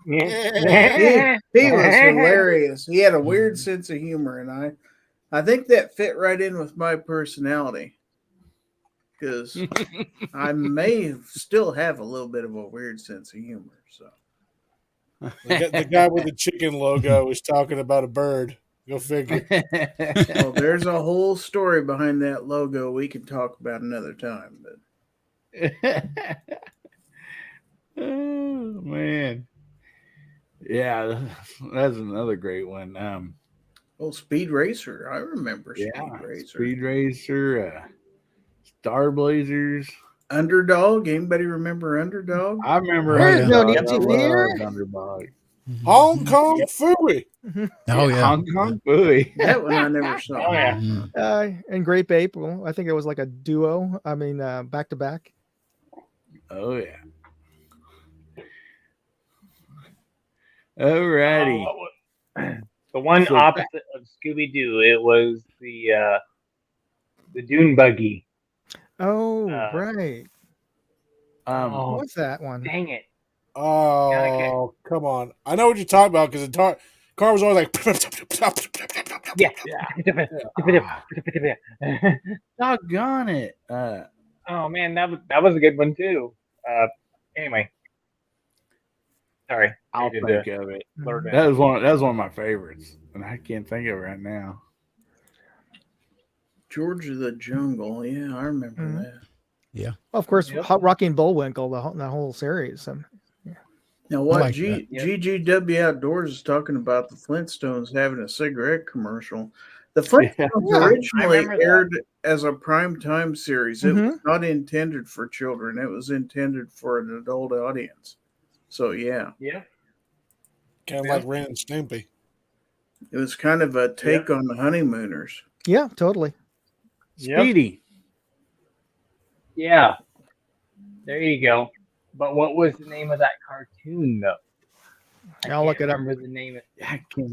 S8: He was hilarious. He had a weird sense of humor, and I think that fit right in with my personality because I may still have a little bit of a weird sense of humor. So
S6: The guy with the chicken logo is talking about a bird. Go figure.
S8: well, there's a whole story behind that logo we can talk about another time. But
S5: Oh man. Yeah, that's another great one.
S8: Speed Racer, I remember Speed
S5: Yeah,
S8: Racer.
S5: Speed Racer, Star Blazers.
S8: Underdog. Anybody remember Underdog?
S5: I remember
S7: There's no need
S5: Underdog.
S7: to
S5: I
S7: fear.
S5: loved Underdog.
S6: Hong Kong Fooey.
S1: Oh yeah.
S5: Hong Kong Booey.
S8: That one I never saw.
S4: Oh yeah.
S1: Mhm.
S7: And Grape Ape. Well, I think it was like a duo. I mean, back to back.
S5: Oh yeah. Alrighty.
S4: The one
S5: So-
S4: opposite of Scooby Doo, it was the Dune Buggy.
S7: Oh,
S4: Uh,
S7: right.
S4: Oh,
S7: What's that one?
S4: dang it!
S6: Oh, come on. I know what you're talking about because the car was always like.
S4: Yeah.
S5: Doggone it.
S4: Oh man, that was a good one too. Anyway, sorry.
S5: I'll
S4: I did
S5: think of it.
S4: blurt it
S5: That
S4: out.
S5: was one of my favorites, and I can't think of it right now.
S8: George of the Jungle. Yeah, I remember
S7: Mhm.
S8: that.
S1: Yeah.
S7: Of course,
S4: Yep.
S7: Rocky and Bullwinkle, the whole series.
S8: Now, what
S1: like that.
S8: GGW Outdoors is talking about the Flintstones having a cigarette commercial. The Flintstones
S7: Yeah, I
S8: originally
S4: remember that.
S8: aired as a prime time series. It was
S7: Mhm.
S8: not intended for children. It was intended for an adult audience. So, yeah,
S4: Yeah.
S6: Kind of
S4: Yeah.
S6: like Ren and Stimpy.
S8: it was kind of a take on the Honeymooners.
S7: Yeah, totally.
S4: Yep.
S5: Speedy.
S4: Yeah. There you go. But what was the name of that cartoon though?
S7: I'll look it up.
S4: Remember the name of
S5: I can't.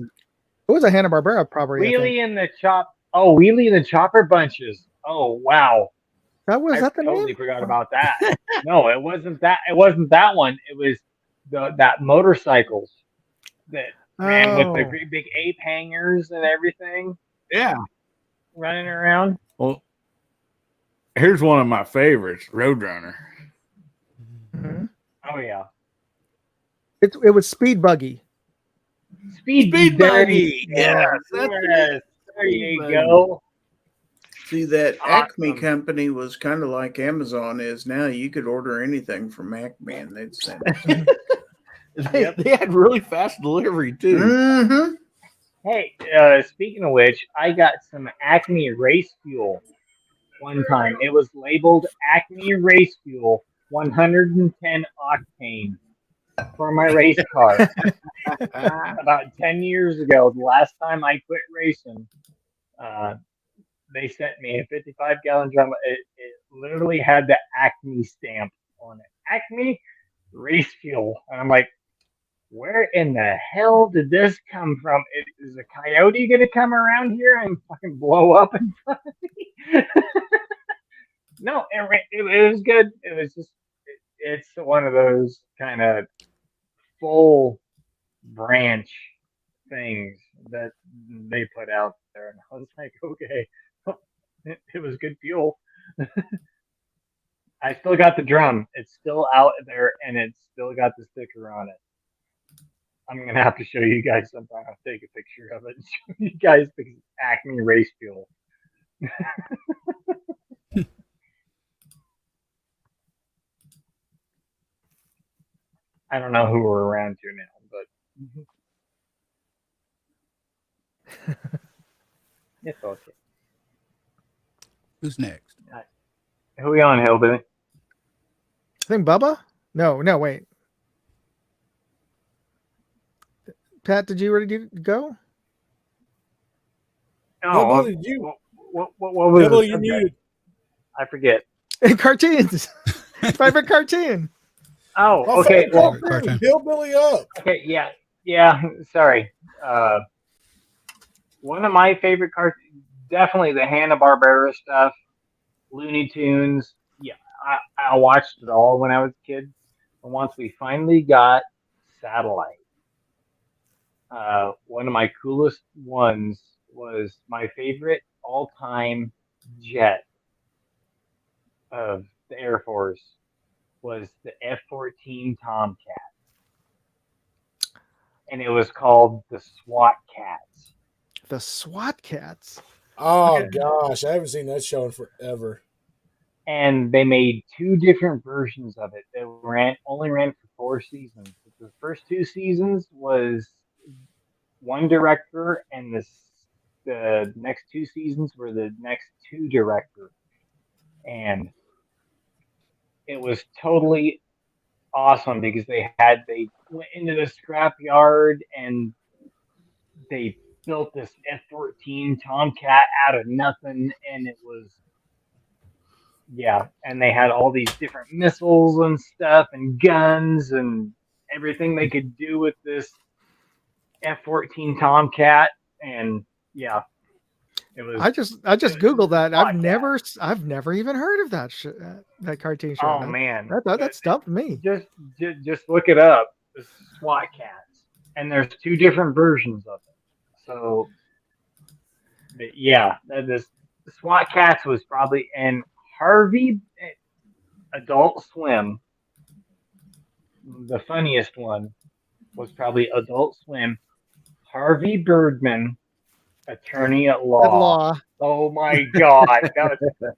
S7: It was a Hanna-Barbera property. I think.
S4: Wheelie and the Wheelie and the Chopper Bunches. Oh wow.
S7: That was
S4: I
S7: that the
S4: totally
S7: name?
S4: forgot about that. No, it wasn't that. It wasn't that one. It was that motorcycles that ran with the
S7: Oh.
S4: great big ape hangers and everything
S5: Yeah.
S4: running around.
S5: Well, here's one of my favorites, Roadrunner.
S7: Mhm.
S4: Oh yeah,
S7: It was Speed Buggy.
S4: Speed
S5: Buggy.
S4: Yes,
S5: That's
S4: yes. There
S5: Speed
S4: you
S5: Buggy.
S4: go.
S8: See, that Acme
S4: Awesome.
S8: company was kind of like Amazon is now. You could order anything from Acme and they'd send it.
S5: They had really fast delivery too.
S8: Mm-hmm.
S4: Hey, speaking of which, I got some Acme race fuel one time. It was labeled Acme race fuel 110 octane for my race car. About 10 years ago, the last time I quit racing, they sent me a 55-gallon drum. It literally had the Acme stamp on it. Acme race fuel. And I'm like, where in the hell did this come from? Is a coyote going to come around here and fucking blow up in front of me? No, it was good. It was just, it's one of those kind of full branch things that they put out there. And I was like, okay, it was good fuel. I still got the drum. It's still out there and it's still got the sticker on it. I'm going to have to show you guys sometime. I'll take a picture of it and show you guys the Acme race fuel. I don't know who we're around to now, but it's okay.
S1: Who's next?
S4: Who we on, Hillbilly?
S7: I think Bubba? No, wait. Pat, did you ready to go?
S4: Oh,
S6: Hillbilly, you.
S4: what was
S6: Hillbilly,
S4: the
S6: you
S4: subject?
S6: muted.
S4: I forget.
S7: Cartoons. Favorite cartoon.
S4: Oh,
S6: My
S4: okay.
S6: favorite
S4: Well,
S1: Favorite
S6: cartoon,
S1: cartoon.
S6: Hillbilly Up.
S4: okay, yeah. Sorry. One of my favorite cartoons, definitely the Hanna-Barbera stuff, Looney Tunes. Yeah, I watched it all when I was a kid. And once we finally got satellite, one of my coolest ones was my favorite all-time jet of the Air Force was the F-14 Tomcat, and it was called the SWAT Cats.
S7: The SWAT Cats.
S6: Oh gosh, I haven't seen that show in forever.
S4: And they made two different versions of it that only ran for 4 seasons. The first 2 seasons was one director, and the next 2 seasons were the next two directors, and it was totally awesome because they went into the scrapyard and they built this F-14 Tomcat out of nothing, and it was and they had all these different missiles and stuff and guns and everything they could do with this F-14 Tomcat, and it was.
S7: I just googled that.
S4: SWAT
S7: I've never even heard of that cartoon show.
S4: Oh man,
S7: that stumped me.
S4: Just look it up. The SWAT Cats, and there's two different versions of it. So, but the SWAT Cats was probably and Harvey Adult Swim. The funniest one was probably Adult Swim. Harvey Birdman, Attorney at Law. Oh my God, that was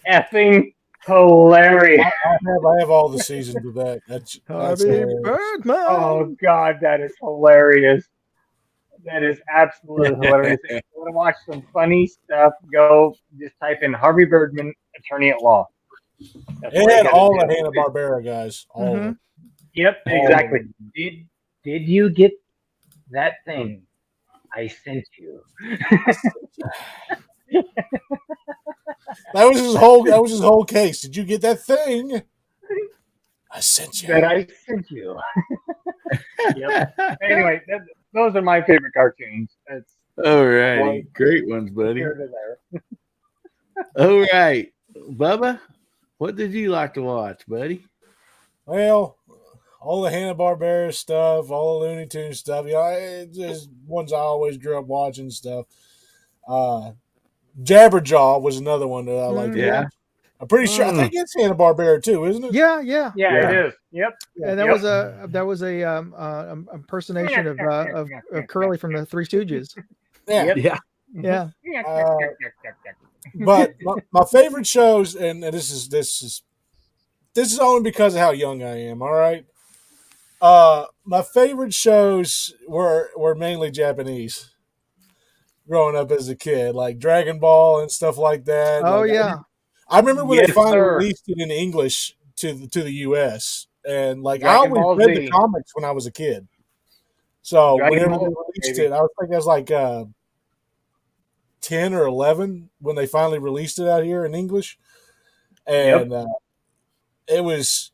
S4: effing hilarious.
S6: I have all the seasons of that. That's
S7: Harvey
S6: hilarious.
S7: Birdman.
S4: Oh God, that is hilarious. That is absolutely hilarious. If you want to watch some funny stuff, go just type in Harvey Birdman, Attorney at Law. That's
S6: It
S4: what you
S6: had
S4: gotta
S6: all
S4: do.
S6: the Hanna-Barbera guys. All of them.
S4: Yep, exactly. Did you get that thing I sent you?
S6: That was his whole case. Did you get that thing? I sent you.
S4: That I sent you. Yep. Anyway, those are my favorite cartoons. That's
S5: All right. Great ones, buddy.
S4: here to there.
S5: All right. Bubba, what did you like to watch, buddy?
S6: Well, all the Hanna-Barbera stuff, all the Looney Tunes stuff. It's just ones I always grew up watching stuff. Jabberjaw was another one that I liked to
S5: Yeah.
S6: watch. I'm pretty sure. I think it's Hanna-Barbera too, isn't it?
S7: Yeah.
S4: Yeah, it is. Yep.
S7: And that was a impersonation of Curly from the Three Stooges.
S6: Yeah.
S4: Yep.
S7: Yeah.
S6: But my favorite shows, and this is only because of how young I am. All right. My favorite shows were mainly Japanese. Growing up as a kid, like Dragon Ball and stuff like that.
S7: Oh
S6: Like,
S7: yeah.
S6: I remember when they
S4: Yes,
S6: finally
S4: sir.
S6: released it in English to the U.S. and like I
S4: Dragon
S6: always
S4: Ball
S6: read
S4: Z.
S6: the comics when I was a kid. So
S4: Dragon
S6: whenever
S4: Ball,
S6: they released
S4: baby.
S6: it, I think I was like 10 or 11 when they finally released it out here in English, and it was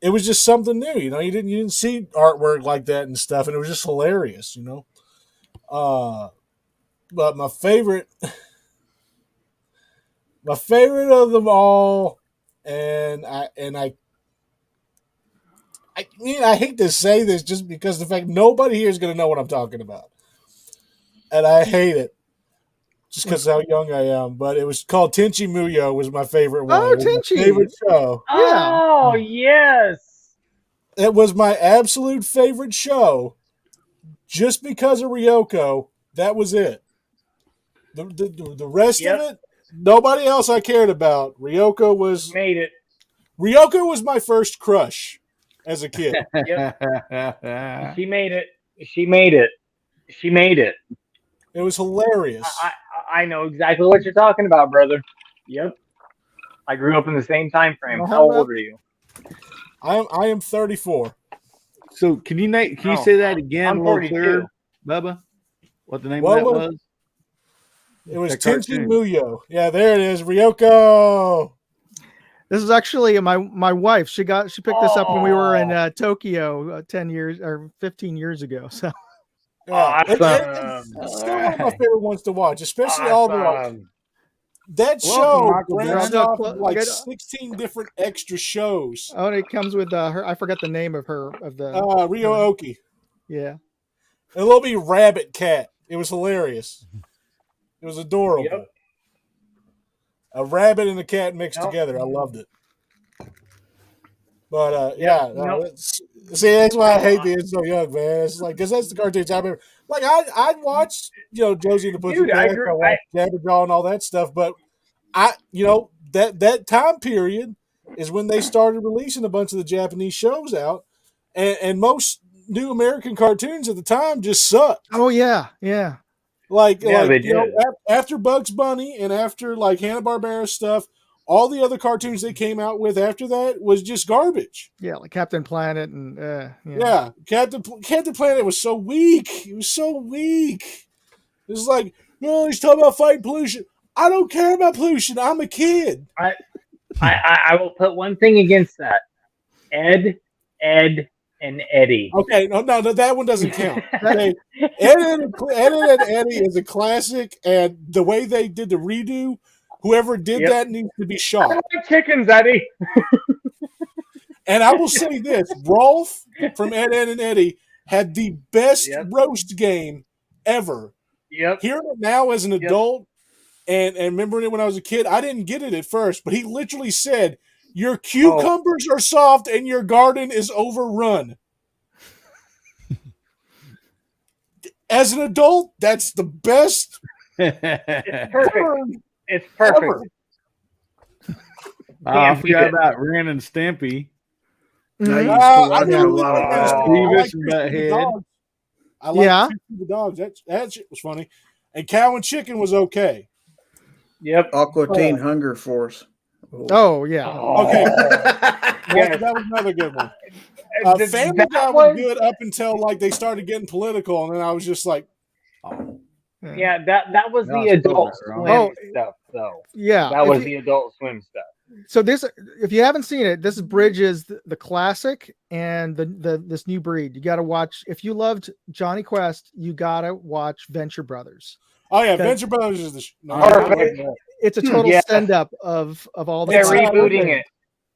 S6: just something new. You know, you didn't see artwork like that and stuff, and it was just hilarious. You know, but my favorite of them all, and I mean, I hate to say this just because the fact nobody here is going to know what I'm talking about, and I hate it just because of how young I am. But it was called Tenchi Muyo. Was my favorite one.
S7: Oh,
S6: It was my
S7: Tenchi.
S6: favorite show.
S7: Yeah.
S4: Oh yes.
S6: It was my absolute favorite show, just because of Ryoko. That was it. The rest of it, nobody else I cared about. Ryoko was my first crush as a kid.
S4: Yep. She made it.
S6: It was hilarious.
S4: I know exactly what you're talking about, brother. Yep. I grew up in the same time frame. How old are you?
S6: I am 34.
S5: So can you say that again
S4: I'm
S5: a little
S4: 42.
S5: clearer? Bubba, what the name
S6: What
S5: of that
S6: was-
S5: was?
S6: It was
S5: That
S6: Tenchi
S5: cartoon.
S6: Muyo. Yeah, there it is. Ryoko.
S7: This is actually my wife. She picked this up when we were in Tokyo 10 years or 15 years ago. So
S6: Yeah.
S4: Awesome.
S6: It's still one of my favorite ones to watch, especially all the
S4: Awesome.
S6: that
S5: Welcome,
S6: show
S5: Michael
S6: branched
S7: Brown.
S6: off of like
S7: Good.
S6: 16 different extra shows.
S7: and it comes with her. I forgot the name of the.
S6: Ryo Oki.
S7: Yeah.
S6: A little bitty rabbit cat. It was hilarious. It was adorable.
S4: Yep.
S6: A rabbit and a cat mixed
S4: Yep.
S6: together. I loved it. But
S4: Yep.
S6: see, that's why I hate being so young, man. It's like because that's the cartoons I remember. Like I'd watch, Josie and the
S4: Dude, I
S6: Pussycats,
S4: agree.
S6: I watched Jabberjaw and all that stuff. But that time period is when they started releasing a bunch of the Japanese shows out, and most new American cartoons at the time just sucked.
S7: Oh yeah. Yeah.
S6: Like
S4: they did.
S6: After Bugs Bunny and after like Hanna-Barbera stuff, all the other cartoons they came out with after that was just garbage.
S7: Yeah. Like Captain Planet and
S6: Yeah, Captain Planet was so weak. It was so weak. It was like, he's talking about fighting pollution. I don't care about pollution. I'm a kid.
S4: I will put one thing against that. Ed, and Eddie.
S6: Okay, no, that one doesn't count. Okay. Ed and Eddie is a classic, and the way they did the redo, whoever did
S4: Yep.
S6: that needs to be
S4: I
S6: shot.
S4: like chickens, Eddie.
S6: And I will say this: Rolf from Ed and Eddie had the best
S4: Yep.
S6: roast game ever.
S4: Yep.
S6: Hearing it now as an adult, and remembering it when I was a kid, I didn't get it at first, but he literally said, "Your cucumbers are soft and your garden is overrun." As an adult, that's the best
S4: It's perfect.
S6: ever.
S4: It's perfect.
S6: Ever.
S5: I
S4: Can't beat
S5: forgot
S4: it.
S5: about Ren and Stimpy.
S8: I
S7: Mhm.
S8: used to
S6: I
S8: watch a
S6: never
S8: lot of
S6: liked
S8: that.
S6: Beavis. I liked
S5: Beavis and
S6: Frisbee the
S5: Butthead.
S6: Dog. I liked
S7: Yeah.
S6: Frisbee the Dogs. That shit was funny. And Cow and Chicken was okay.
S4: Yep.
S8: Aqua Teen Hunger Force.
S7: Oh yeah.
S6: Okay.
S4: Yes.
S6: That was another good one.
S4: Th-
S6: Family
S4: that
S6: Guy was good up until like they started getting political, and then I was just like,
S4: Yeah, that was
S5: No,
S4: the
S5: I spelled
S4: Adult
S5: that wrong.
S4: Swim
S7: Oh,
S4: stuff, though.
S7: Yeah.
S4: That
S7: if
S4: was
S7: you-
S4: the Adult Swim stuff.
S7: So this, if you haven't seen it, this bridges the classic and this new breed. You got to watch. If you loved Johnny Quest, you got to watch Venture Brothers.
S6: "Oh yeah,
S7: Okay.
S6: Venture Brothers is the
S4: Perfect.
S7: It's a total
S4: Yes.
S7: send up of all the.
S4: They're
S6: It's,
S7: classics.
S4: rebooting it.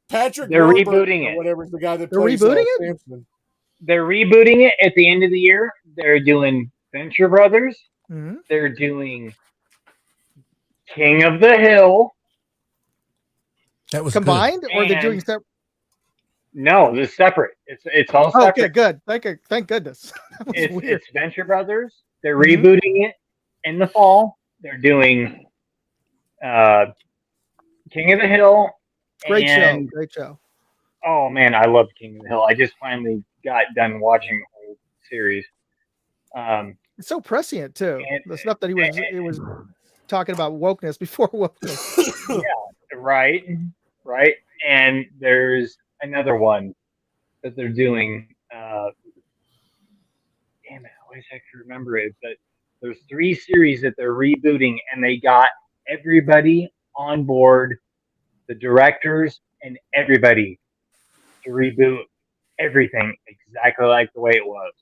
S6: Patrick.
S4: They're
S6: Warburton
S4: rebooting
S6: or
S4: it.
S6: whatever is the guy that
S7: They're
S6: plays
S7: rebooting it?
S6: Samson.
S4: They're rebooting it at the end of the year. They're doing Venture Brothers.
S7: Mhm.
S4: They're doing King of the Hill.
S1: That was
S7: Combined, or they're doing
S4: And-
S7: separate.
S4: No, they're separate. It's all
S7: Oh,
S4: separate.
S7: okay, good. Thank goodness. That was
S4: It's,
S7: weird.
S4: it's Venture Brothers. They're
S7: Mhm.
S4: rebooting it in the fall. They're doing King of the Hill.
S7: Great show.
S4: and-
S7: Great show.
S4: Oh man, I love King of the Hill. I just finally got done watching the whole series.
S7: It's so prescient too.
S4: And-
S7: The stuff that he was talking about wokeness before wokeness.
S4: Right. And there's another one that they're doing. Damn it, I wish I could remember it. But there's 3 series that they're rebooting, and they got everybody on board, the directors and everybody, to reboot everything exactly like the way it was.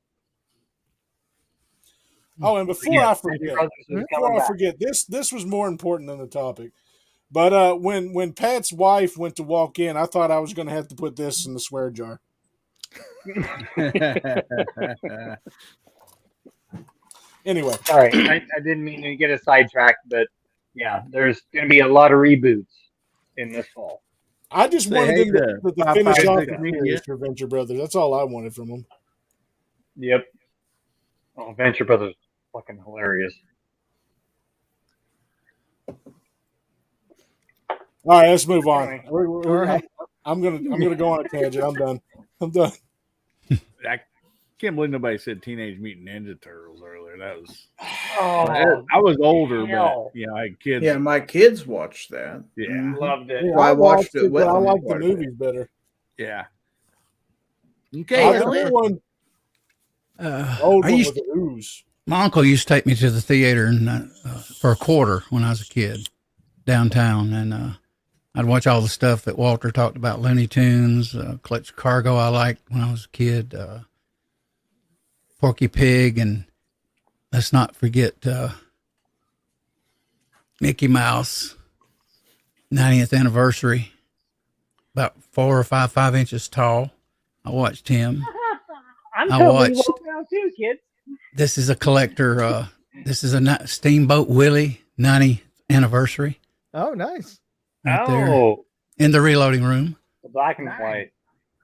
S6: Oh, and before
S4: Yeah,
S6: I
S4: Venture
S6: forget,
S4: Brothers is coming back.
S6: this was more important than the topic. But when Pat's wife went to walk in, I thought I was going to have to put this in the swear jar. Anyway,
S4: Sorry, I didn't mean to get a sidetracked, but yeah, there's going to be a lot of reboots in this fall.
S6: I just
S5: Say
S6: wanted
S5: hey
S6: them to
S5: to
S6: finish
S5: Popeye
S6: off
S5: the
S6: the
S5: Comedian.
S6: series for Venture Brothers. That's all I wanted from them.
S4: Yep. Oh, Venture Brothers, fucking hilarious.
S6: All right, let's move on.
S4: Anyway.
S6: All right. I'm gonna go on a tangent. I'm done.
S5: I can't believe nobody said Teenage Mutant Ninja Turtles earlier. That was
S4: Oh,
S5: I was older,
S4: hell.
S5: but I had kids.
S8: Yeah, my kids watched that.
S5: Yeah.
S8: Mhm.
S4: loved it.
S6: Yeah,
S8: Well, I watched it with
S6: but I
S8: them
S6: like the
S8: quite a bit.
S6: movies better.
S5: Yeah.
S6: The
S5: Okay.
S6: new one,
S1: good.
S6: old
S1: Are
S6: one
S1: you
S6: with the ooze.
S1: My uncle used to take me to the theater for a quarter when I was a kid downtown, and I'd watch all the stuff that Walter talked about, Looney Tunes, Clutch Cargo I liked when I was a kid, Porky Pig, and let's not forget Mickey Mouse, 90th anniversary, about 4 or 5 inches tall. I watched him.
S4: I'm
S1: I
S4: totally
S1: watched-
S4: woke now too, kids.
S1: This is a collector. This is a Steamboat Willie 90th anniversary
S7: Oh, nice.
S1: right there
S4: Oh,
S1: in the reloading room.
S4: the black and white.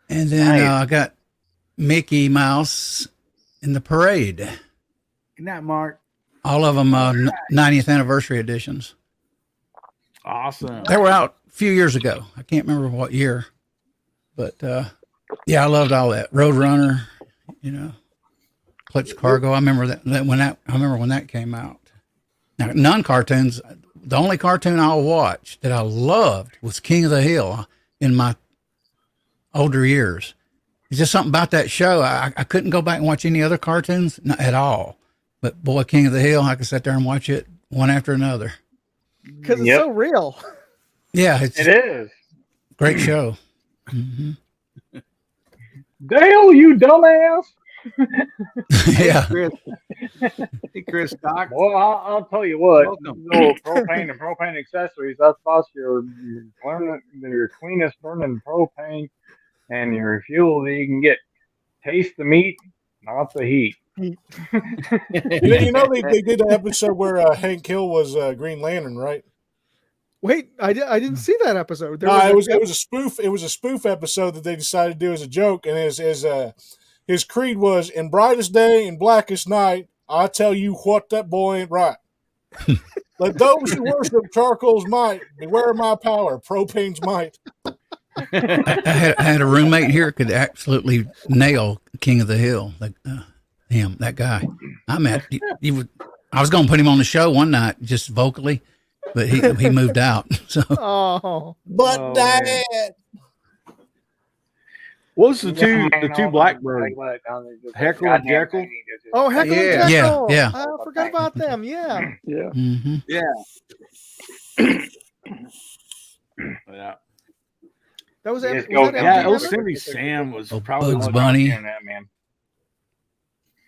S1: And then
S4: Nice.
S1: I got Mickey Mouse in the parade.
S5: Good night, Mark.
S1: All of them 90th anniversary editions.
S5: Awesome.
S1: They were out a few years ago. I can't remember what year, but yeah, I loved all that. Roadrunner, Clutch Cargo. I remember when that came out. Now, non-cartoons. The only cartoon I watched that I loved was King of the Hill in my older years. It's just something about that show. I couldn't go back and watch any other cartoons at all. But boy, King of the Hill, I could sit there and watch it one after another.
S7: Because it's
S4: Yep.
S7: so real.
S1: Yeah, it's
S4: It is.
S1: a great show. hmm
S4: Dale, you dumbass.
S1: Yeah.
S5: Chris. Hey, Chris Doc.
S4: Well, I'll tell you what.
S5: Welcome.
S4: No propane and propane accessories. That's about your cleanest burning propane and your fuel that you can get. Taste the meat, not the heat.
S6: You know they did an episode where Hank Hill was Green Lantern, right?
S7: Wait, I didn't see that episode. There
S6: No,
S7: was
S6: it was a spoof. It was a spoof episode that they decided to do as a joke, and his creed was, "In brightest day and blackest night, I tell you what, that boy ain't right. Let those who worship charcoal's might beware my power, propane's might."
S1: I had a roommate here could absolutely nail King of the Hill. That guy. I was going to put him on the show one night just vocally, but he moved out. So
S7: Oh,
S6: But
S4: Oh,
S6: Dad,
S4: man.
S5: What was the two blackbirds? Heckle and Jekyll?
S7: oh, Heckle and
S5: Yeah.
S7: Jekyll.
S1: Yeah.
S7: I forgot about them. Yeah.
S2: Yeah.
S1: mhm.
S5: Yeah. Yeah.
S7: That was,
S4: You
S7: was
S4: just go
S7: that
S4: down
S5: Yeah,
S7: MGM?
S4: there.
S5: Yosemite Sam was
S1: Oh,
S5: probably
S1: Bugs
S5: one of
S1: Bunny.
S4: That, man.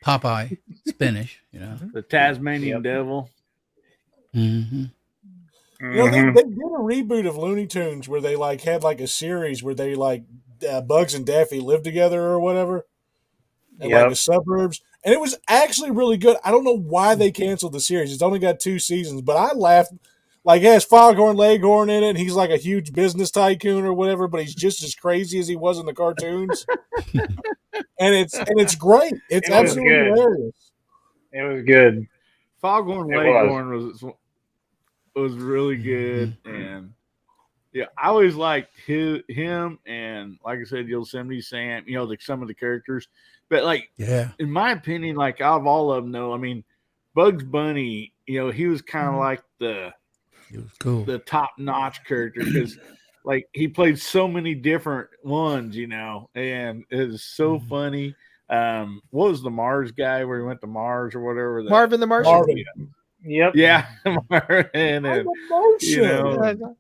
S1: Popeye spinach.
S5: the Tasmanian Devil.
S1: hmm
S4: Mhm.
S6: they did a reboot of Looney Tunes where they had a series where they Bugs and Daffy lived together or whatever, in
S4: Yep.
S6: the suburbs, and it was actually really good. I don't know why they canceled the series. It's only got 2 seasons, but I laughed. It has Foghorn Leghorn in it, and he's like a huge business tycoon or whatever, but he's just as crazy as he was in the cartoons. and it's great. It's
S4: It was
S6: absolutely
S4: good.
S6: hilarious.
S4: It was good.
S5: Foghorn
S4: It
S5: Leghorn was really good, and yeah, I always liked him and, like I said, Yosemite Sam. Some of the characters, but
S1: Yeah.
S5: in my opinion, out of all of them, though, I mean, Bugs Bunny, he was kind of like
S1: It was cool.
S5: the top notch character because he played so many different ones, and it was so funny. What was the Mars guy where he went to Mars or whatever?
S7: Marvin the Martian.
S6: Marvin.
S4: Yep.
S5: Yeah, Marvin.
S6: I'm
S5: And,
S6: emotional.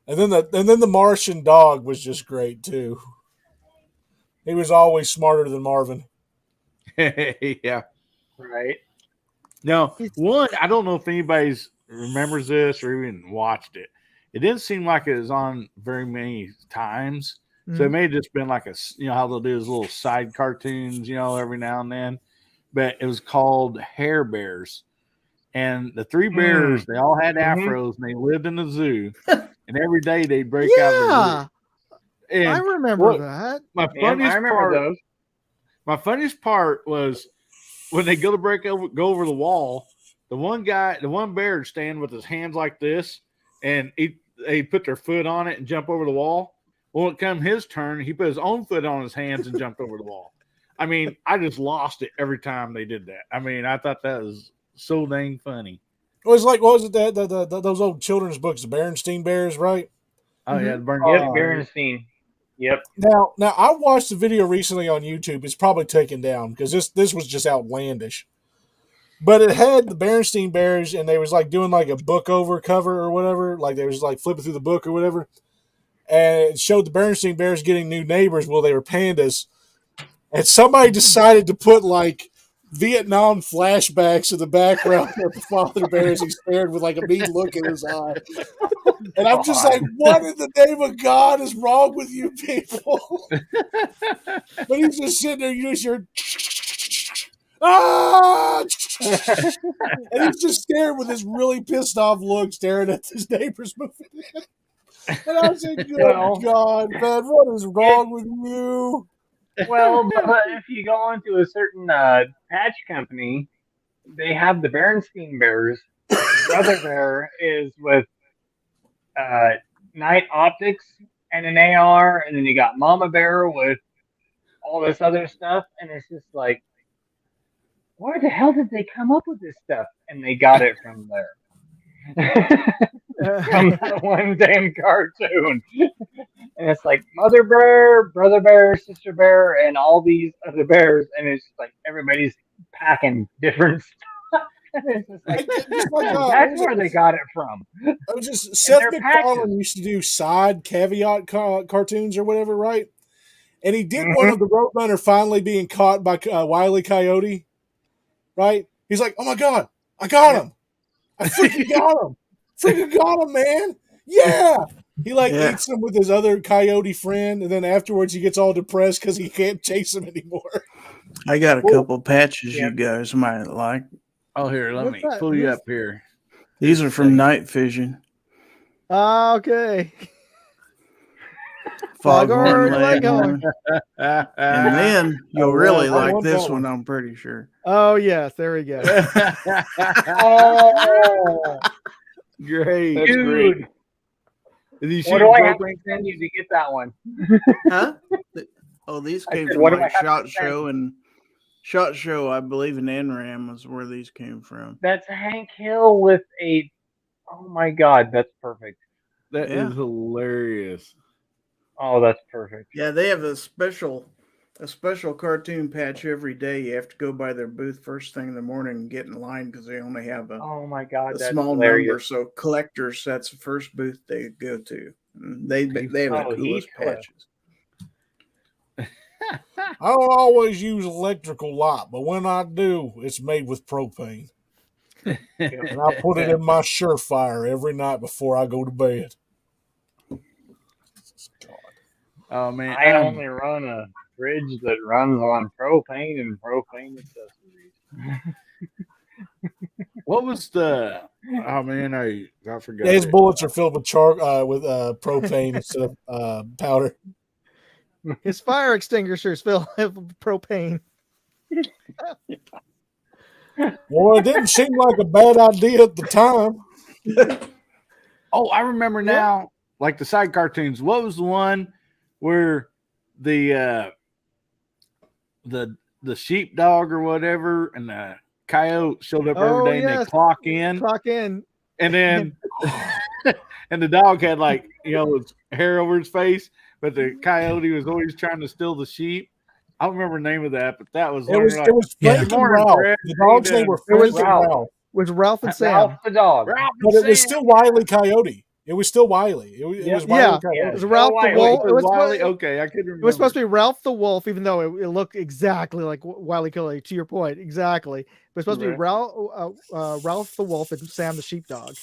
S6: And then the Martian dog was just great too. He was always smarter than Marvin.
S5: yeah.
S4: Right.
S5: Now, one, I don't know if anybody remembers this or even watched it. It didn't seem like it was on very many times. So it may have just been how they'll do those little side cartoons, every now and then. But it was called Hair Bears. And the 3 bears, they all had afros, and they lived in the zoo. And every day they'd break out of the
S7: Yeah.
S5: zoo. And
S7: I remember
S5: what-
S7: that.
S5: My
S4: Yeah, I
S5: funniest
S4: remember
S5: part,
S4: those.
S5: my funniest part was when they go over the wall. The one bear would stand with his hands like this, and they put their foot on it and jump over the wall. Well, it come his turn, he put his own foot on his hands and jumped over the wall. I mean, I just lost it every time they did that. I mean, I thought that was so dang funny.
S6: It was what was it those old children's books, the Berenstain Bears, right?
S5: Oh yeah, the burn.
S4: Yep, Berenstein. Yep.
S6: Now I watched a video recently on YouTube. It's probably taken down because this was just outlandish. But it had the Berenstein Bears, and they was like doing like a book over cover or whatever. Like they was like flipping through the book or whatever, and it showed the Berenstein Bears getting new neighbors. Well, they were pandas, and somebody decided to put like Vietnam flashbacks in the background of the father bear as he stared with like a mean look in his eye. And I'm just like, what in the name of God is wrong with you people? But he's just sitting there, you just hear, ah! And he's just staring with this really pissed off look, staring at his neighbors moving in. And I was like, good God, man, what is wrong with you?
S4: Well, but if you go onto a certain patch company, they have the Berenstein Bears. Brother Bear is with Night Optics and an AR, and then you got Mama Bear with all this other stuff, and it's just like, where the hell did they come up with this stuff? And they got it from there. From that one damn cartoon. And it's like Mother Bear, Brother Bear, Sister Bear, and all these other bears, and it's like everybody's packing different stuff. And it's just like, that's where they got it from.
S6: I was just Seth MacFarlane used to do side caveat cartoons or whatever, right? And he did one of the Roadrunner finally being caught by Wile E. Coyote, right? He's like, "Oh my God, I got him! I freaking got him! Freaking got him, man! Yeah!" He eats him with his other coyote friend, and then afterwards he gets all depressed because he can't chase him anymore.
S8: I got a couple patches you guys might like.
S5: Oh, here, let me pull you up here.
S8: These are from Night Vision.
S7: Okay.
S8: Foghorn Leghorn. And then you'll really like this one, I'm pretty sure.
S7: Oh, yes. There we go.
S4: Oh,
S5: great.
S4: That's
S5: Dude.
S4: Great. What do I have to send you to get that one?
S8: Huh? Oh, these came from like SHOT Show and SHOT Show, I believe, in NRAM was where these came from.
S4: That's Hank Hill with a. Oh my God, that's perfect.
S5: That is hilarious.
S4: Oh, that's perfect.
S8: Yeah, they have a special cartoon patch every day. You have to go by their booth first thing in the morning and get in line because they only have a small number. So collectors, that's the first booth they go to. They have the coolest patches.
S6: I don't always use electrical light, but when I do, it's made with propane. And I put it in my Surefire every night before I go to bed.
S5: Oh man,
S4: I only run a fridge that runs on propane and propane accessories.
S5: What was the? Oh man, I forgot.
S6: His bullets are filled with propane instead of powder.
S7: His fire extinguishers filled with propane.
S6: Well, it didn't seem like a bad idea at the time.
S5: Oh, I remember now. Like the side cartoons. What was the one where the sheepdog or whatever and the coyote showed up every day and they clock in, and then and the dog had his hair over his face, but the coyote was always trying to steal the sheep. I don't remember the name of that, but that was
S6: it was Frank and Ralph. The dog's name were Frank and Ralph.
S7: It was Ralph and Sam.
S4: Ralph the dog.
S6: But it was still Wile E. Coyote. It was still Wiley. It was Wile E. Coyote.
S7: It was Ralph the Wolf.
S5: It was Wiley. Okay, I couldn't remember.
S7: It was supposed to be Ralph the Wolf, even though it looked exactly like Wile E. Coyote. To your point, exactly. It was supposed to be Ralph the Wolf and Sam the sheepdog.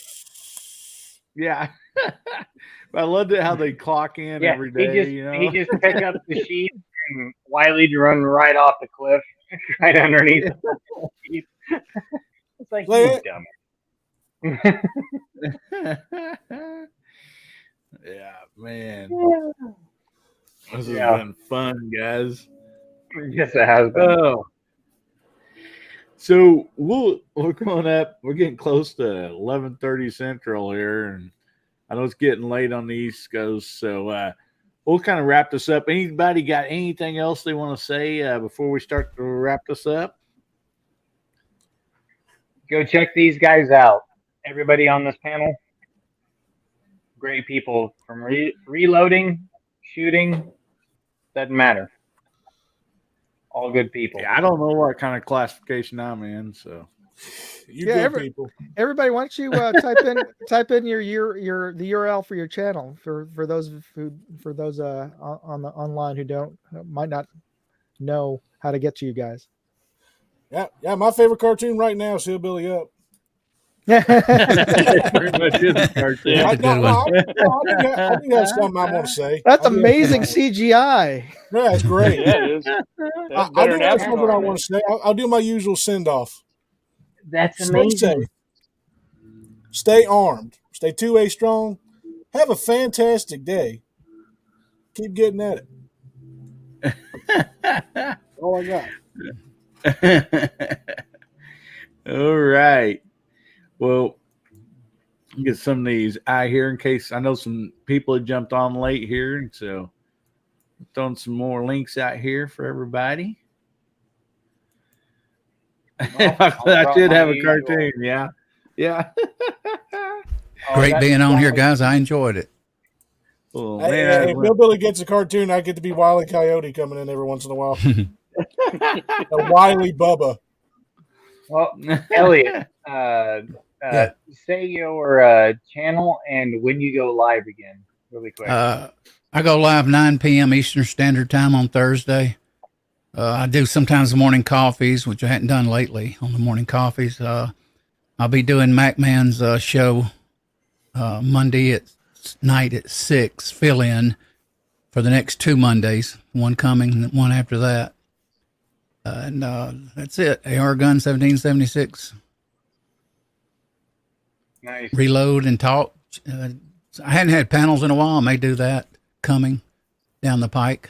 S5: Yeah, but I loved it how they clock in every day.
S4: He just pick up the sheep and Wiley to run right off the cliff, right underneath the sheep. It's like you dumb.
S5: Yeah, man. This has been fun, guys.
S4: Yes, it has been.
S5: Oh. So we're going up. We're getting close to 11:30 Central here, and I know it's getting late on the East Coast. So we'll kind of wrap this up. Anybody got anything else they want to say before we start to wrap this up?
S4: Go check these guys out. Everybody on this panel, great people from reloading, shooting, Doesn't matter. All good people.
S5: Yeah, I don't know what kind of classification I'm in, so
S6: You
S7: Yeah,
S6: good people.
S7: Everybody, why don't you type in your the URL for your channel for those on the online who might not know how to get to you guys.
S6: Yeah. My favorite cartoon right now is Hillbilly Up.
S5: it pretty much is a cartoon.
S2: Yeah.
S1: That's a good one.
S6: I do have something I want to say.
S7: That's
S6: I do have
S7: amazing
S6: something
S7: CGI.
S6: Yeah, it's great.
S2: Yeah, it is. That's
S6: I
S2: better
S6: do
S2: than
S6: have something I
S2: Avatar.
S6: want to say. I'll do my usual send off.
S4: That's
S6: Stay
S4: amazing.
S6: safe. Stay armed. Stay 2A strong. Have a fantastic day. Keep getting at it. That's all I got.
S5: All right. Well, get some of these out here in case I know some people have jumped on late here, and so throwing some more links out here for everybody. I should have a cartoon. Yeah.
S1: Great being on here, guys. I enjoyed it.
S5: Well,
S6: Hey, if Hillbilly gets a cartoon, I get to be Wile E. Coyote coming in every once in a while. A Wiley Bubba.
S4: Well, Elliot,
S1: Yeah.
S4: say your channel and when you go live again, really quick.
S1: I go live 9 p.m. Eastern Standard Time on Thursday. I do sometimes the morning coffees, which I hadn't done lately on the morning coffees. I'll be doing MacMan's show Monday at night at 6, fill in for the next 2 Mondays, one coming and one after that. And that's it. AR Gun 1776.
S4: Nice.
S1: Reload and talk. I hadn't had panels in a while. I may do that coming down the pike.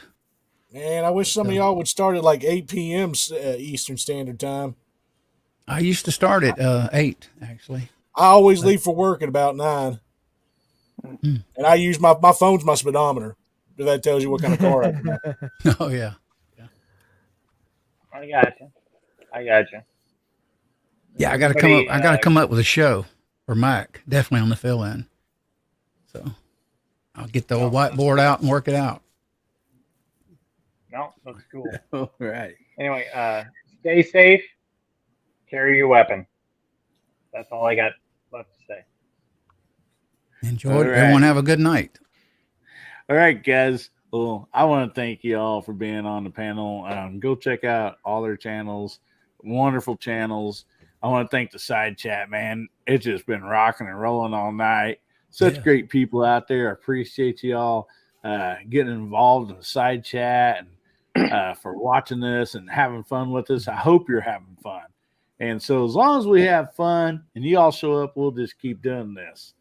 S6: Man, I wish some of y'all would start at like 8 p.m. Eastern Standard Time.
S1: I used to start at 8, actually.
S6: I always leave for work at about 9. And I use my phone's my speedometer. If that tells you what kind of car I have.
S1: Oh, yeah.
S4: I gotcha.
S1: Yeah, I got to come up. I got to come up with a show for Mac, definitely on the fill-in. So I'll get the old whiteboard out and work it out.
S4: No, looks cool.
S5: All right.
S4: Anyway, stay safe. Carry your weapon. That's all I got left to say.
S1: Enjoy
S5: All
S1: it.
S5: right.
S1: Everyone have a good night.
S5: All right, guys. Well, I want to thank you all for being on the panel. Go check out all their channels, wonderful channels. I want to thank the side chat, man. It's just been rocking and rolling all night. Such great people out there. I appreciate you all getting involved in the side chat and for watching this and having fun with us. I hope you're having fun. And so as long as we have fun and you all show up, we'll just keep doing this.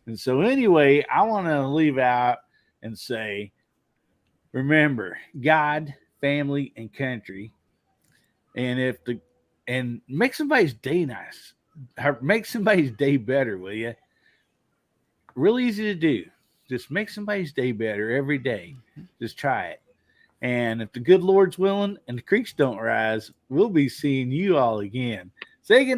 S5: And so anyway, I want to leave out and say, remember God, family, and country. And make somebody's day nice. Make somebody's day better, will you? Real easy to do. Just make somebody's day better every day. Just try it. And if the good Lord's willing and the creeks don't rise, we'll be seeing you all again. Say good night.